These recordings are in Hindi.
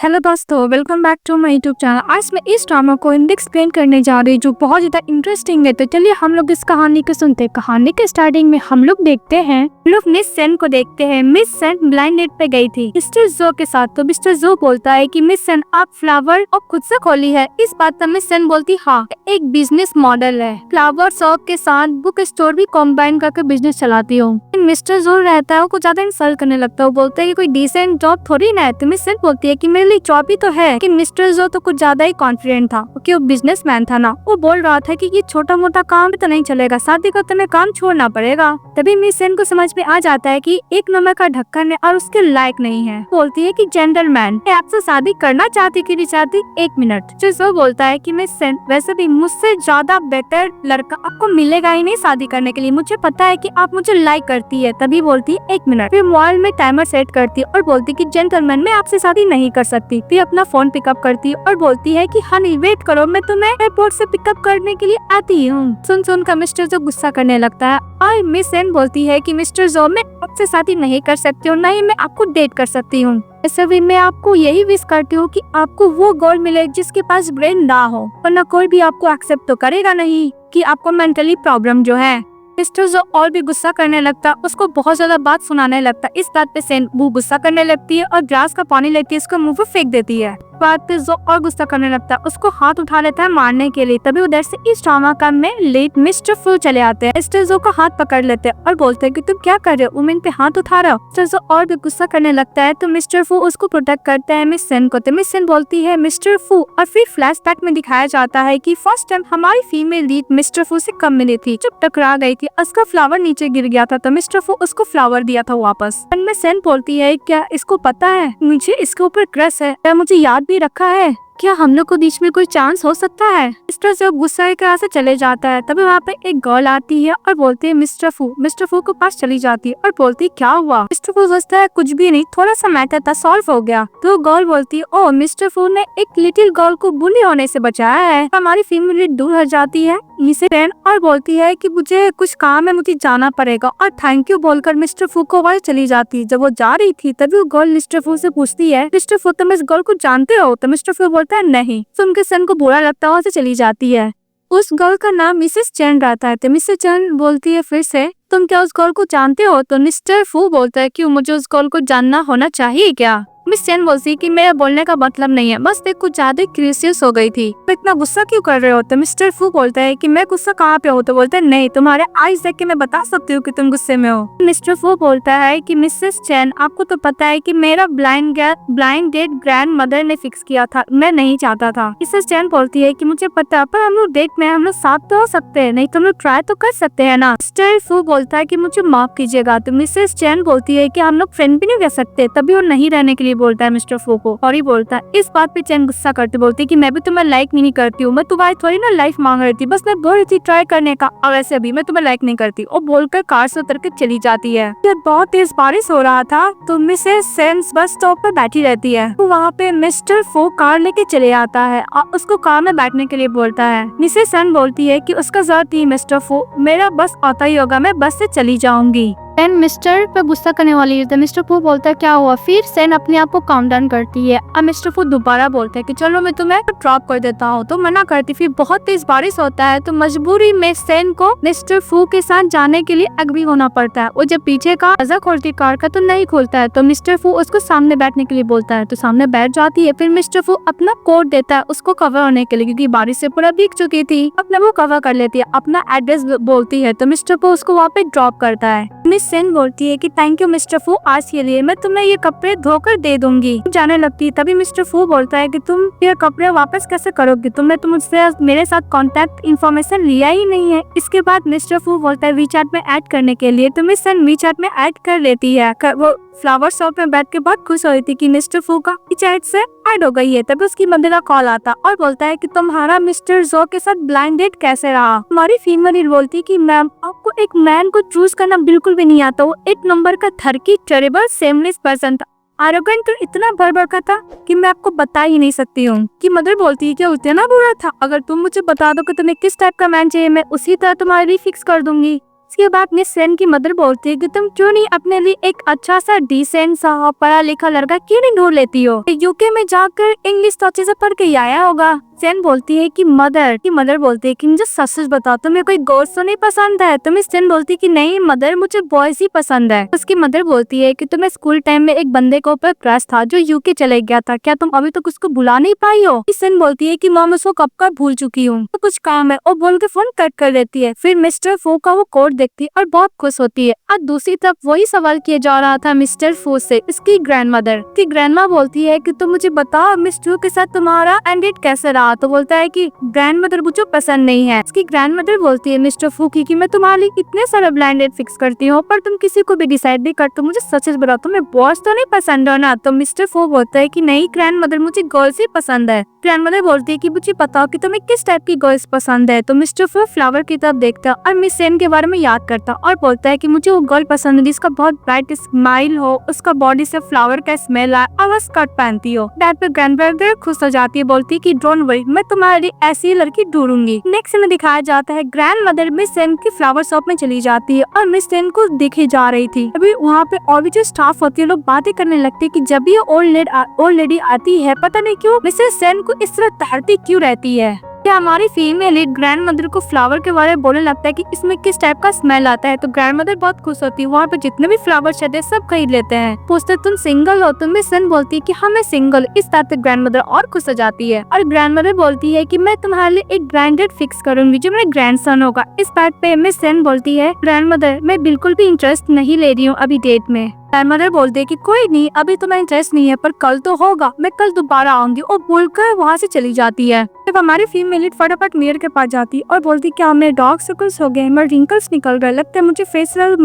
हेलो दोस्तों, welcome back to my YouTube channel. आज मैं इस ड्रामा को हिंदी एक्सप्लेन करने जा रही हूँ जो बहुत ज्यादा इंटरेस्टिंग है। तो चलिए हम लोग इस कहानी को सुनते हैं। कहानी के स्टार्टिंग में हम लोग देखते हैं, लोग मिस सेन को देखते हैं। मिस सेन ब्लाइंड डेट पे गई थी मिस्टर जो के साथ। तो मिस्टर जो बोलता है कि मिस सेन आप फ्लावर और खुद से खोली है। इस बात पर मिस सेन बोलती हाँ, एक बिजनेस मॉडल है, फ्लावर शॉप के साथ बुक स्टोर भी कॉम्बाइन करके बिजनेस चलाती हूँ। मिस्टर जो रहता है वो कुछ ज्यादा इंसल्ट करने लगता है। वो बोलता है कि कोई डिसेंट जॉब थोड़ी ना है। तो मिस सेन बोलती है कि मेरे लिए जॉब ही तो है। कि मिस्टर जो तो कुछ ज्यादा ही कॉन्फिडेंट था क्योंकि वो बिजनेसमैन था ना। वो बोल रहा था कि ये छोटा मोटा काम तो नहीं चलेगा, शादी का तुम्हें काम छोड़ना पड़ेगा। तभी मिस सेन को समझ में आ जाता है कि एक नंबर का ढक्कन है और उसके लायक नहीं है। बोलती है कि जेंटलमैन आपसे शादी करना चाहती कि नहीं चाहती, एक मिनट। जो बोलता है कि मिस सेन वैसे भी मुझसे ज्यादा बेटर लड़का आपको मिलेगा ही नहीं शादी करने के लिए। मुझे पता है कि आप मुझे लाइक करती है। तभी बोलती है एक मिनट। फिर मोबाइल में टाइमर सेट करती है और बोलती कि जेंटलमैन मैं आपसे शादी नहीं कर सकती। फिर अपना फोन पिकअप करती है और बोलती है कि हनी वेट करो, मैं तुम्हें एयरपोर्ट से पिकअप करने के लिए आती हूँ। सुन कर मिस्टर जो गुस्सा करने लगता है और मिस सेन बोलती है कि मिस्टर जो मैं आपसे शादी नहीं कर सकती हूँ, नहीं मैं आपको डेट कर सकती हूँ। ऐसे भी मैं आपको यही विश करती हूँ कि आपको वो गर्ल मिले जिसके पास ब्रेन ना हो, वरना कोई भी आपको एक्सेप्ट तो करेगा नहीं कि आपको मेंटली प्रॉब्लम जो है। मिस्टर जो और भी गुस्सा करने लगता, उसको बहुत ज्यादा बात सुनाने लगता। इस बात पे सेन वो गुस्सा करने लगती है और ग्लास का पानी लेती है, उसको मुंह पे फेंक देती है। बात पे जो और गुस्सा करने लगता है, उसको हाथ उठा लेता है मारने के लिए। तभी उधर से इस ड्रामा का में लेट मिस्टर फू चले आते हैं। मिस्टर जो का हाथ पकड़ लेते हैं और बोलते हैं कि तुम क्या कर रहे हो, वुमेन पे हाथ उठा रहे हो। मिस्टर जो और भी गुस्सा करने लगता है तो मिस्टर फू उसको प्रोटेक्ट करता है मिस सेन को। तो मिस सेन बोलती है मिस्टर फू, और फिर फ्लैशबैक में दिखाया जाता है कि फर्स्ट टाइम हमारी फीमेल लीड मिस्टर फू से कम मिली थी, जब टकरा गई थी, उसका फ्लावर नीचे गिर गया था तो मिस्टर फू उसको फ्लावर दिया था वापस। मिस सेन बोलती है क्या इसको पता है मुझे इसके ऊपर क्रश है, क्या मुझे याद भी रखा है, क्या हम लोग को बीच में कोई चांस हो सकता है। मिस्टर जो गुस्सा के से चले जाता है। तभी वहाँ पे एक गर्ल आती है और बोलती है मिस्टर फू के पास चली जाती है और बोलती है क्या हुआ। मिस्टर फू सोचता है कुछ भी नहीं, थोड़ा सा मैटर था, सॉल्व हो गया। तो गर्ल बोलती है ओ मिस्टर फू ने एक लिटिल गर्ल को बुली होने से बचाया है। हमारी फीमेल दूर हो जाती है मिसेस सेन और बोलती है कि मुझे कुछ काम है, मुझे जाना पड़ेगा, और थैंक यू बोलकर मिस्टर फू को वहाँ चली जाती है। जब वो जा रही थी तभी वो गर्ल मिस्टर फू से पूछती है मिस्टर फू तुम इस गर्ल को जानते हो। तो मिस्टर फू बोलता है नहीं। सुन के सन को बुरा लगता है, वहाँ से चली जाती है। उस गर्ल का नाम मिसेस चैन रहता है। तो मिसेस चैन बोलती है फिर से तुम क्या उस गर्ल को जानते हो। तो मिस्टर फू बोलता है क्यों, मुझे उस गर्ल को जानना होना चाहिए क्या। मिस चैन बोलती कि मेरा बोलने का मतलब नहीं है, बस मैं कुछ ज्यादा क्यूरियस हो गई थी, तो इतना गुस्सा क्यों कर रहे हो। तो मिस्टर फू बोलता है कि मैं गुस्सा कहाँ पे हो। तो बोलता है नहीं, तुम्हारे आईज देख के मैं बता सकती हूँ कि तुम गुस्से में हो। मिस्टर फू बोलता है कि मिसेस चैन आपको तो पता है कि मेरा ब्लाइंड डेट ग्रैंड मदर ने फिक्स किया था, मैं नहीं चाहता था। मिसेस चैन बोलती है कि मुझे पता, पर हम लोग डेट में हम लोग साथ तो हो सकते हैं, नहीं तो हम लोग ट्राई तो कर सकते हैं ना। मिस्टर फू बोलता है कि मुझे माफ कीजिएगा। तो मिसेस चैन बोलती है कि हम लोग फ्रेंड भी नहीं रह सकते। तभी वो नहीं रहने के लिए बोलता है मिस्टर फू को, और ही बोलता है। इस बात पे चैन गुस्सा करते बोलती है कि मैं भी तुम्हें लाइक नहीं करती हूँ, मैं तुम्हारी थोड़ी ना लाइफ मांग रही थी, बस मैं बोल रही थी ट्राई करने का, और वैसे भी मैं तुम्हें लाइक नहीं करती। और बोलकर कार से उतर के चली जाती है। जब बहुत तेज बारिश हो रहा था तो मिसेस सेन बस स्टॉप पर बैठी रहती है। तो वहाँ पे मिस्टर फू कार लेके चले आता है और उसको कार में बैठने के लिए बोलता है। मिसेस सेन बोलती है कि उसका जरूरत नहीं मिस्टर फू, मेरा बस आता ही होगा, मैं बस से चली जाऊंगी। सेन मिस्टर पे गुस्सा करने वाली है। मिस्टर फू बोलता है क्या हुआ। फिर सेन अपने आप को काम डाउन करती है और मिस्टर फू दोबारा बोलता है कि चलो मैं तुम्हें ड्रॉप कर देता हूँ। तो मना करती। फिर बहुत तेज बारिश होता है तो मजबूरी में सेन को मिस्टर फू के साथ जाने के लिए एग्री होना पड़ता है। वो जब पीछे का दरवाजा खोलती कार का तो नहीं खोलता है, तो मिस्टर फू उसको सामने बैठने के लिए बोलता है, तो सामने बैठ जाती है। फिर मिस्टर फू अपना कोट देता है उसको कवर होने के लिए, क्योंकि बारिश से पूरा भीग चुकी थी। अपना वो कवर कर लेती है, अपना एड्रेस बोलती है, तो मिस्टर फू उसको वहाँ पे ड्रॉप करता है। मिस सेन बोलती है कि थैंक यू मिस्टर फू, आज के लिए मैं तुम्हें ये कपड़े धोकर दे दूंगी। जाने लगती है। तभी मिस्टर फू बोलता है कि तुम ये कपड़े वापस कैसे करोगे, तुमने तो मुझसे मेरे साथ कांटेक्ट इन्फॉर्मेशन लिया ही नहीं है। इसके बाद मिस्टर फू बोलता है वीचैट में ऐड करने के लिए, तो मिस सेन वीचैट में ऐड कर लेती है। वो फ्लावर शॉप में बैठ के बहुत खुश हो रही थी कि मिस्टर फू का वीचैट से ऐड हो गई है। तभी उसकी मदर का कॉल आता और बोलता है कि तुम्हारा मिस्टर जो के साथ ब्लाइंड डेट कैसे रहा। हमारी फीमेल बोलती कि मैम आपको एक मैन को चूज करना बिल्कुल भी नहीं आता, वो एक नंबर का थर्की टेरेबल सेमलेस पर्सन था, आरोगेंट तो इतना भर का था कि मैं आपको बता ही नहीं सकती हूँ। कि मदर बोलती है क्या उतना बुरा था, अगर तुम मुझे बता दो कि तुम्हें किस टाइप का मैन चाहिए, मैं उसी तरह तुम्हारी फिक्स कर दूंगी। इसके बाद मिस सेन की मदर बोलती है कि तुम क्यों नहीं अपने लिए एक अच्छा सा डिसेंट सा पढ़ा लिखा लड़का क्यों नहीं ढूंढ लेती हो, यूके में जाकर इंग्लिश तो अच्छे से पढ़ के आया होगा। सेन बोलती है कि मदर बोलती है कि मुझे सच बताओ तुम्हें कोई गर्ल्स तो नहीं पसंद है। तो मिस सेन बोलती है कि नहीं मदर मुझे बॉयज ही पसंद है। उसकी मदर बोलती है कि तुम्हें स्कूल टाइम में एक बंदे के ऊपर क्रश था जो यूके चले गया था, क्या तुम अभी तक उसको भुला नहीं पाई हो। मिस सेन बोलती है कि मॉम उसको कब का भूल चुकी हूँ, तो कुछ काम है और बोल के फोन कट कर देती है। फिर मिस्टर फू का वो कोट देखती है और बहुत खुश होती है। और दूसरी तरफ वही सवाल किया जा रहा था मिस्टर फू से इसकी ग्रैंडमदर। की ग्रैंडमा बोलती है कि तुम मुझे बताओ मिस्टर के साथ तुम्हारा एंड डेट कैसे रहा। तो बोलता है कि ग्रैंडमदर मुझे पसंद नहीं है। इसकी ग्रैंडमदर बोलती है मिस्टर फू की कि मैं तुम्हारे लिए इतने सारे ब्लाइंड डेट फिक्स करती हूँ पर तुम किसी को भी डिसाइड नहीं करते, मुझे सच बताओ तुम्हें बॉयज तो नहीं पसंद हो ना। तो मिस्टर फू बोलता है कि नहीं ग्रैंडमदर मुझे गर्ल्स ही पसंद है। ग्रैंडमदर बोलती है कि मुझे बताओ कि तुम्हें किस टाइप की गर्ल्स पसंद है। तो मिस्टर फू फ्लावर की तरफ देखता और मिस सेन के बारे में याद करता और बोलता है कि मुझे वो गर्ल पसंद है जिसका बहुत ब्राइट स्माइल हो, उसका बॉडी से फ्लावर का स्मेल आए और वो स्कर्ट पहनती हो। डैड पे ग्रैंडमदर खुश हो जाती है, बोलती है कि डोंट वरी मैं तुम्हारे लिए ऐसी लड़की ढूंढूंगी। नेक्स्ट में दिखाया जाता है ग्रैंडमदर मिस सेन की फ्लावर शॉप में चली जाती है और मिस सेन को दिखी जा रही थी। अभी वहाँ पे और भी जो स्टाफ होती है लोग बातें करने लगती है कि जब ये ओल्ड लेडी आती है पता नहीं क्यों मिसेस सेन को इस तरह टहलती क्यों रहती है। क्या हमारी फीमेल लीड ग्रैंडमदर को फ्लावर के बारे में बोलने लगता है कि इसमें किस टाइप का स्मेल आता है। तो ग्रैंडमदर बहुत खुश होती है, वहाँ पे जितने भी फ्लावर चाहिए सब खरीद लेते हैं। पूछते तुम सिंगल हो, तो मिस सेन बोलती है कि हाँ मैं सिंगल। इस बात पे ग्रैंडमदर और खुश हो जाती है और ग्रैंडमदर बोलती है कि मैं तुम्हारे लिए एक ब्रांडेड फिक्स करूंगी जो मेरा ग्रैंडसन होगा। इस बात पे मिस सेन बोलती है ग्रैंडमदर मैं बिल्कुल भी इंटरेस्ट नहीं ले रही हूँ अभी डेट में। ग्रैंडमदर बोलती है कि कोई नहीं अभी तुम्हें इंटरेस्ट नहीं है पर कल तो होगा, मैं कल दोबारा आऊंगी और बोलकर वहाँ से चली जाती है। जब हमारी फीमेल फटाफट मिरर के पास जाती है और बोलती क्या मेरे डार्क सर्कल्स हो गए, मेरे रिंकल्स निकल गए, लगता है मुझे फेशियल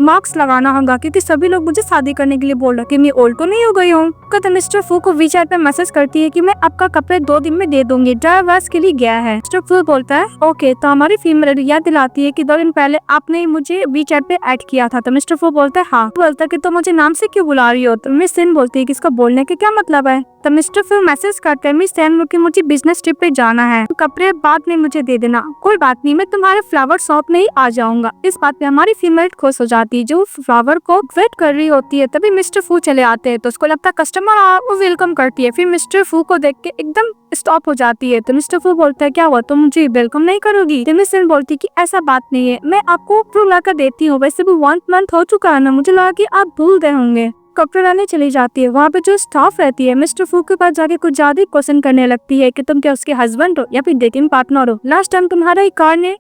मार्क्स लगाना होगा क्योंकि सभी लोग मुझे शादी करने के लिए बोल रहे कि मैं ओल्ड तो नहीं हो गई हूँ। तो मिस्टर फू को वीचैट पे मैसेज करती है कि मैं आपका कपड़े 2 दिन में दे दूंगी, ड्राइवर्स के लिए गया है। मिस्टर फू बोलता है ओके। तो हमारी फीमेल याद दिलाती है कि 2 दिन पहले आपने मुझे वीचैट पे ऐड किया था। तो मिस्टर फू बोलता है हाँ। बोलता है कि तो मुझे नाम से क्यों बुला रही हो। तो मिस सेन बोलती है कि इसका बोलने का क्या मतलब है। तो मिस्टर फू मैसेज करते हैं मिस सेन कि मुझे बिजनेस ट्रिप पे जाना है, तो कपड़े बाद में मुझे दे देना। कोई बात नहीं मैं तुम्हारे फ्लावर शॉप में ही आ जाऊंगा। इस बात पे हमारी फीमेल खुश हो जाती है जो फ्लावर को वेट कर रही होती है। तभी मिस्टर फू चले आते हैं तो उसको लगता है कस्टमर आ, वो वेलकम करती है। फिर मिस्टर फू को देख के एकदम स्टॉप हो जाती है। तो मिस्टर फू बोलता है क्या हुआ तुम मुझे वेलकम नहीं करोगी। तो मिस सेन बोलती है कि ऐसा बात नहीं है, मैं आपको प्रूफ लाकर देती हूँ, वैसे भी 1 मंथ हो चुका है ना, मुझे लगा कि आप भूल गए होंगे। कपड़े लाने चली जाती है। वहाँ पे जो स्टाफ रहती है मिस्टर फू के पास जाके कुछ ज्यादा क्वेश्चन करने लगती है कि तुम क्या उसके हस्बैंड हो या फिर डेटिंग पार्टनर हो। लास्ट टाइम तुम्हारा ही कार ने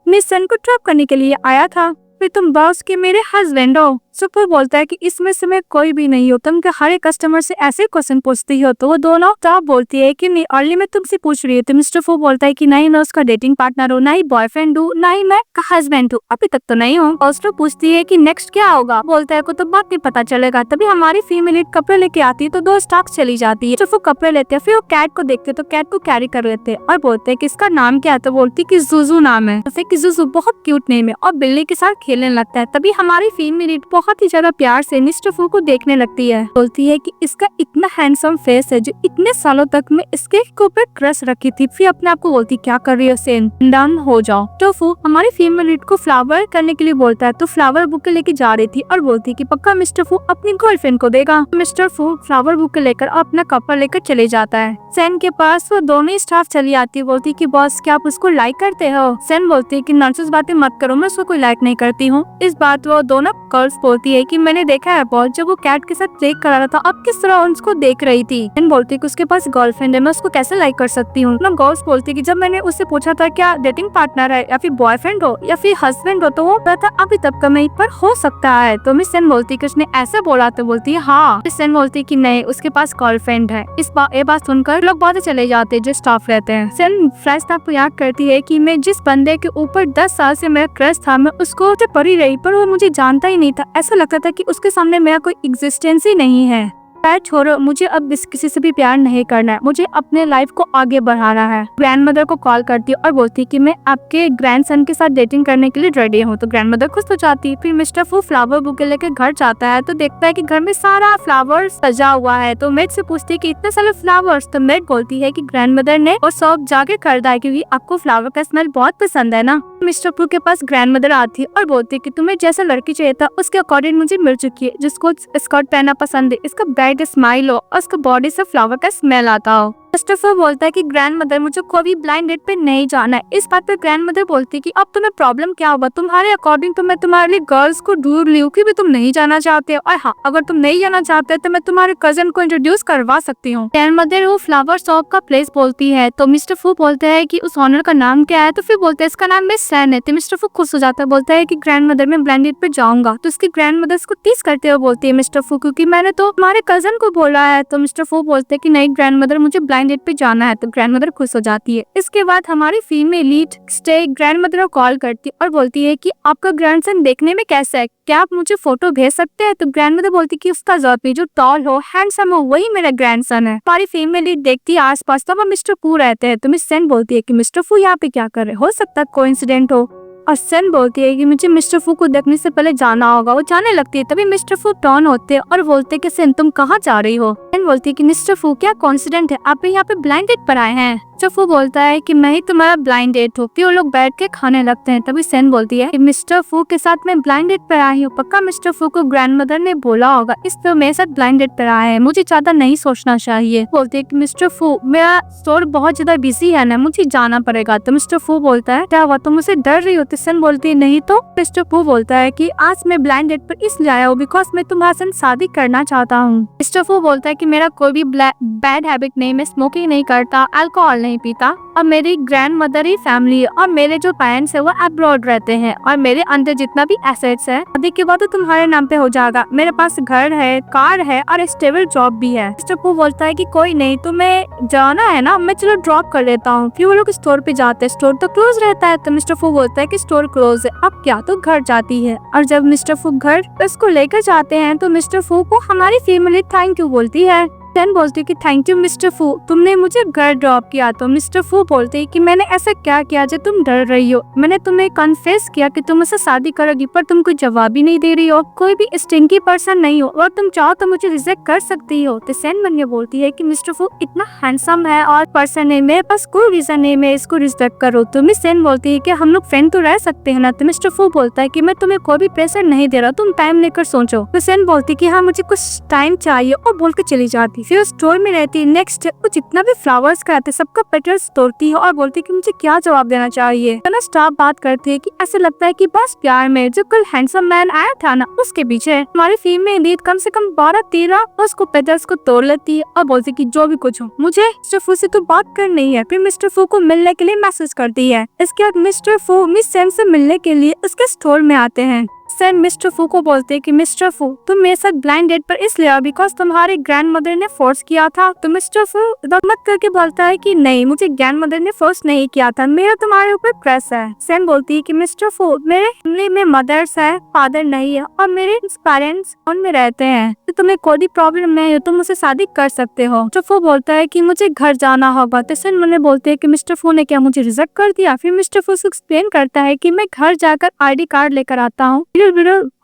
मिस सेन को ट्रैप करने के लिए आया था, फिर तुम बॉस के मेरे हस्बैंड हो। सुपर बोलता है कि इसमें से मैं कोई भी नहीं हो, तुम क्या हर एक कस्टमर से ऐसे क्वेश्चन पूछती हो। तो वो दोनों स्टाफ बोलती है कि नहीं अर्ली मैं तुमसे पूछ रही हूँ। तो मिस्टर फू बोलता है कि नहीं मैं उसका डेटिंग पार्टनर हूँ, ना ही बॉयफ्रेंड हूँ, ना ही मैं हस्बैंड हूँ, अभी तक तो नहीं हूँ। ऑस्ट्रो पूछती है कि नेक्स्ट क्या होगा। बोलता है को तो बाद में पता चलेगा। तभी हमारी फीमेल कपड़े लेके आती है तो 2 स्टाफ चली जाती है। तो वो कपड़े लेते हैं, फिर वो कैट को देखते तो कैट को कैरी कर लेते हैं और बोलते हैं कि इसका नाम क्या है। तो बोलती है कि जुजू नाम है। तो फिर जुजू बहुत क्यूट नेम है और बिल्ली के साथ खेलने लगता है। तभी हमारी फीमेल बहुत ही ज्यादा प्यार से मिस्टर फू को देखने लगती है। बोलती है कि इसका इतना हैंडसम फेस है जो इतने सालों तक मैं इसके ऊपर क्रश रखी थी। फिर अपने आप को बोलती क्या कर रही हो सेन, डन हो जाओ। तो फू हमारी फीमेल को फ्लावर करने के लिए बोलता है तो फ्लावर बुके लेके जा रही थी और बोलती कि पक्का मिस्टर फू अपनी गर्लफ्रेंड को देगा। मिस्टर फू फ्लावर बुके लेकर अपना कपड़ा लेकर चले जाता है। सेन के पास वो दोनों ही स्टाफ चली आती है। बोलती कि बॉस क्या आप उसको लाइक करते हो। सेन बोलती है कि नॉनसेंस बातें मत करो, मैं उसको कोई लाइक नहीं करती हूँ। इस बात वो दोनों गर्ल्स बोलती है कि मैंने देखा है बॉस जब वो कैट के साथ ब्रेक करा रहा था अब किस तरह उसको देख रही थी। सेन बोलती है कि उसके पास गर्लफ्रेंड है, मैं उसको कैसे लाइक कर सकती हूँ। ना गर्ल्स बोलती है कि जब मैंने उससे पूछा था क्या डेटिंग पार्टनर है या फिर बॉयफ्रेंड हो या फिर हस्बैंड हो तो वो कहता अभी तक का नहीं पर हो सकता है। तो मिस सेन बोलती है कि उसने ऐसा बोला। तो बोलती है हाँ। मिस सेन बोलती है कि नहीं उसके पास गर्लफ्रेंड है। ये बात सुनकर लोग बातें चले जाते हैं जो स्टाफ रहते हैं। सेन फ्लैश को याद करती है कि मैं जिस बंदे के ऊपर 10 साल से मेरा क्रश था मैं उसको पड़ी रही पर वो मुझे जानता ही नहीं था, ऐसा लगता था कि उसके सामने मेरा कोई एग्जिस्टेंस ही नहीं है। प्यार छोड़ो, मुझे अब किसी से भी प्यार नहीं करना है, मुझे अपने लाइफ को आगे बढ़ाना है। ग्रैंडमदर को कॉल करती है और बोलती कि मैं आपके ग्रैंडसन के साथ डेटिंग करने के लिए रेडी हूँ। तो ग्रैंडमदर खुश हो जाती है। फिर मिस्टर फू फ्लावर बुके लेकर घर जाता है तो देखता है कि घर में सारा फ्लावर सजा हुआ है। तो मेड से पूछती है कि इतने सारे फ्लावर्स। तो मेड बोलती है कि ग्रैंडमदर ने वो सब जाके खरीदा है क्योंकि आपको फ्लावर का स्मेल बहुत पसंद है ना। मिस्टर फू के पास ग्रैंडमदर आती है और बोलती है कि तुम्हें जैसा लड़की चाहिए था उसके अकॉर्डिंग मुझे मिल चुकी है, जिसको स्कर्ट पहनना पसंद है, इसका ब्राइट स्माइल हो और उसका बॉडी से फ्लावर का स्मेल आता हो। मिस्टर फू बोलता है कि ग्रैंडमदर मुझे कोई भी ब्लाइंड डेट पे नहीं जाना है। इस बात पे ग्रैंडमदर बोलती है कि अब तुम्हें प्रॉब्लम क्या होगा, तुम्हारे अकॉर्डिंग तो मैं तुम्हारे लिए गर्ल्स को ढूंढ ली हूँ कि भी तुम नहीं जाना चाहते हो, और हाँ अगर तुम नहीं जाना चाहते तो मैं तुम्हारे कजन को इंट्रोड्यूस करवा सकती हूँ। ग्रैंडमदर वो फ्लावर शॉप का प्लेस बोलती है तो मिस्टर फू बोलते है कि उस ऑनर का नाम क्या है। तो फिर बोलते हैं इसका नाम मिस सैन है। तो मिस्टर फू खुश हो जाता है, बोलता है कि ग्रैंडमदर मैं ब्लाइंड डेट पे जाऊंगा। तो उसकी ग्रैंडमदर को टीज करते हुए बोलती है मिस्टर फू क्योंकि मैंने तो तुम्हारे कजन को बोला है। तो मिस्टर फू बोलते है कि नहीं ग्रैंडमदर मुझे ब्लाइंड डेट पे जाना है। तो ग्रैंडमदर खुश हो जाती है। इसके बाद हमारी फीमेल लीड स्टे ग्रैंडमदर को कॉल करती है और बोलती है कि आपका ग्रैंडसन देखने में कैसा है, क्या आप मुझे फोटो भेज सकते हैं। तो ग्रैंडमदर बोलती है कि उसका जरूरत नहीं, जो टॉल हो हैंडसम हो वही मेरा ग्रैंडसन है। हमारी फीमेल लीड देखती है आसपास तो मिस्टर फू रहते हैं। तो मिस सेन बोलती है कि मिस्टर फू यहाँ पे क्या कर रहे, हो सकता है कोइंसिडेंट हो। और सेन बोलती है कि मुझे मिस्टर फू को देखने से पहले जाना होगा। वो जाने लगती है तभी मिस्टर फू टर्न होते हैं और बोलते हैं कि सेन तुम कहाँ जा रही हो। सेन बोलती है कि मिस्टर फू क्या कोइंसिडेंट है, आप यहाँ पे ब्लाइंड डेट पर आए हैं। मिस्टर फू बोलता है कि मैं ही तुम्हारा ब्लाइंड डेट हूँ। फिर वो लोग बैठ के खाने लगते हैं। तभी सेन बोलती है कि मिस्टर फू के साथ मैं ब्लाइंड डेट पर आई हूँ, पक्का मिस्टर फू को ग्रैंडमदर ने बोला होगा इसलिए मेरे साथ ब्लाइंड डेट पर आए हैं, मुझे ज्यादा नहीं सोचना चाहिए। बोलते है कि मिस्टर फू मेरा स्टोर बहुत ज्यादा बिजी है ना, मुझे जाना पड़ेगा। तो मिस्टर फू बोलता है क्या हुआ, तुम मुझसे डर रही हो। तो सेन बोलती है नहीं। तो मिस्टर फू बोलता है कि आज मैं ब्लाइंड डेट पर इसलिए आया हूँ बिकॉज मैं तुम्हारे साथ शादी करना चाहता हूँ। मिस्टर फू बोलता है कि मेरा कोई भी बैड हैबिट नहीं, मैं स्मोकिंग नहीं करता, अल्कोहल नहीं पीता, और मेरी ग्रैंड मदर ही फैमिली है और मेरे जो पेरेंट्स है वो अब्रॉड रहते हैं और मेरे अंदर जितना भी एसेट्स है शादी के बाद तो तुम्हारे नाम पे हो जाएगा। मेरे पास घर है, कार है और स्टेबल जॉब भी है। मिस्टर फू बोलता है कि कोई नहीं, तुम्हें जाना है ना, मैं चलो ड्रॉप कर लेता हूँ। फिर वो लोग स्टोर पे जाते हैं, स्टोर तो क्लोज रहता है। तो मिस्टर फू बोलता है कि स्टोर क्लोज है, अब क्या, तो घर जाती है। और जब मिस्टर फू घर उसको लेकर जाते हैं तो मिस्टर फू को हमारी फैमिली थैंक यू बोलती है। सेन बोलती है कि थैंक यू मिस्टर फू, तुमने मुझे घर ड्रॉप किया। तो मिस्टर फू बोलते हैं कि मैंने ऐसा क्या किया जो तुम डर रही हो, मैंने तुम्हें कन्फेस किया कि तुम मुझसे शादी करोगी पर तुम कोई जवाब ही नहीं दे रही हो, कोई भी स्टिंकी पर्सन नहीं हो और तुम चाहो तो मुझे रिजेक्ट कर सकती हो। तो सेन मन बोलती है कि मिस्टर फू इतना हैंडसम है और पर्सन है, मेरे पास कोई रीजन नहीं मैं इसको रिजेक्ट करूँ। तो मिस सेन बोलती है कि हम लोग फ्रेंड तो रह सकते हैं ना। तो मिस्टर फू बोलता है कि मैं तुम्हें कोई भी प्रेशर नहीं दे रहा, तुम टाइम लेकर सोचो। तो सेन बोलती है कि हाँ मुझे कुछ टाइम चाहिए और बोल के चली जाती। फिर स्टोर में रहती है। नेक्स्ट वो जितना भी फ्लावर्स का आते सबका पेटल्स तोड़ती है और बोलती है कि मुझे क्या जवाब देना चाहिए। तो ना स्टाफ बात करते हैं कि ऐसे लगता है कि बस प्यार में जो कल हैंडसम मैन आया था ना उसके पीछे हमारी फीमेल लीड कम से कम 12-13 उसको पेटल्स को तोड़ लेती है और बोलती है कि जो भी कुछ हो मुझे मिस्टर फू से तो बात करनी है। फिर मिस्टर फू को मिलने के लिए मैसेज करती है। इसके बाद मिस्टर फू मिस सेन से मिलने के लिए उसके स्टोर में आते हैं। सेन मिस्टर फू को बोलते हैं कि मिस्टर फू तुम मेरे साथ ब्लाइंड डेट पर इसलिए बिकॉज तुम्हारी ग्रैंड मदर ने फोर्स किया था। तो मिस्टर फू मत करके बोलता है कि नहीं मुझे ग्रैंड मदर ने फोर्स नहीं किया था, मेरा तुम्हारे ऊपर क्रश है। सेन बोलती है कि मिस्टर फू मेरे फैमिली में मदर्स है, फादर नहीं है और मेरे पेरेंट्स उनमें रहते हैं, तो तुम्हें कोई भी प्रॉब्लम नहीं है, तुम मुझसे शादी कर सकते हो। मिस्टर फू बोलता है कि मुझे घर जाना होगा। तो सेन मुझे बोलते है कि मिस्टर फू ने क्या मुझे रिजेक्ट कर दिया। फिर मिस्टर फू एक्सप्लेन करता है कि मैं घर जाकर ID कार्ड लेकर आता हूँ,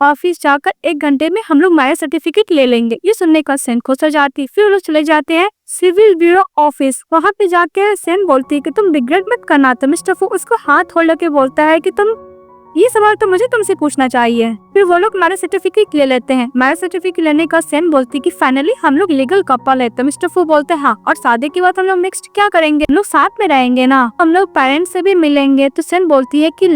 ऑफिस जाकर 1 घंटे में हम लोग मैरिज सर्टिफिकेट ले लेंगे। ये सुनने का सेन खुश हो जाती है। फिर वो लोग चले जाते हैं सिविल ब्यूरो ऑफिस। वहाँ पे जाके सेन बोलती है कि तुम रिग्रेट मत करना। तो मिस्टर फू उसको हाथ होल्ड के बोलता है कि तुम ये सवाल तो मुझे तुमसे पूछना चाहिए। फिर वो लोग मैरिज सर्टिफिकेट ले लेते हैं। मैरिज सर्टिफिकेट लेने का सेन बोलती है कि फाइनली हम लोग लीगल कपल है। तो मिस्टर फू बोलते हैं हाँ, और शादी के बाद हम लोग नेक्स्ट क्या करेंगे, हम लोग साथ में रहेंगे ना, हम लोग पेरेंट्स से भी मिलेंगे। तो सेन बोलती है कि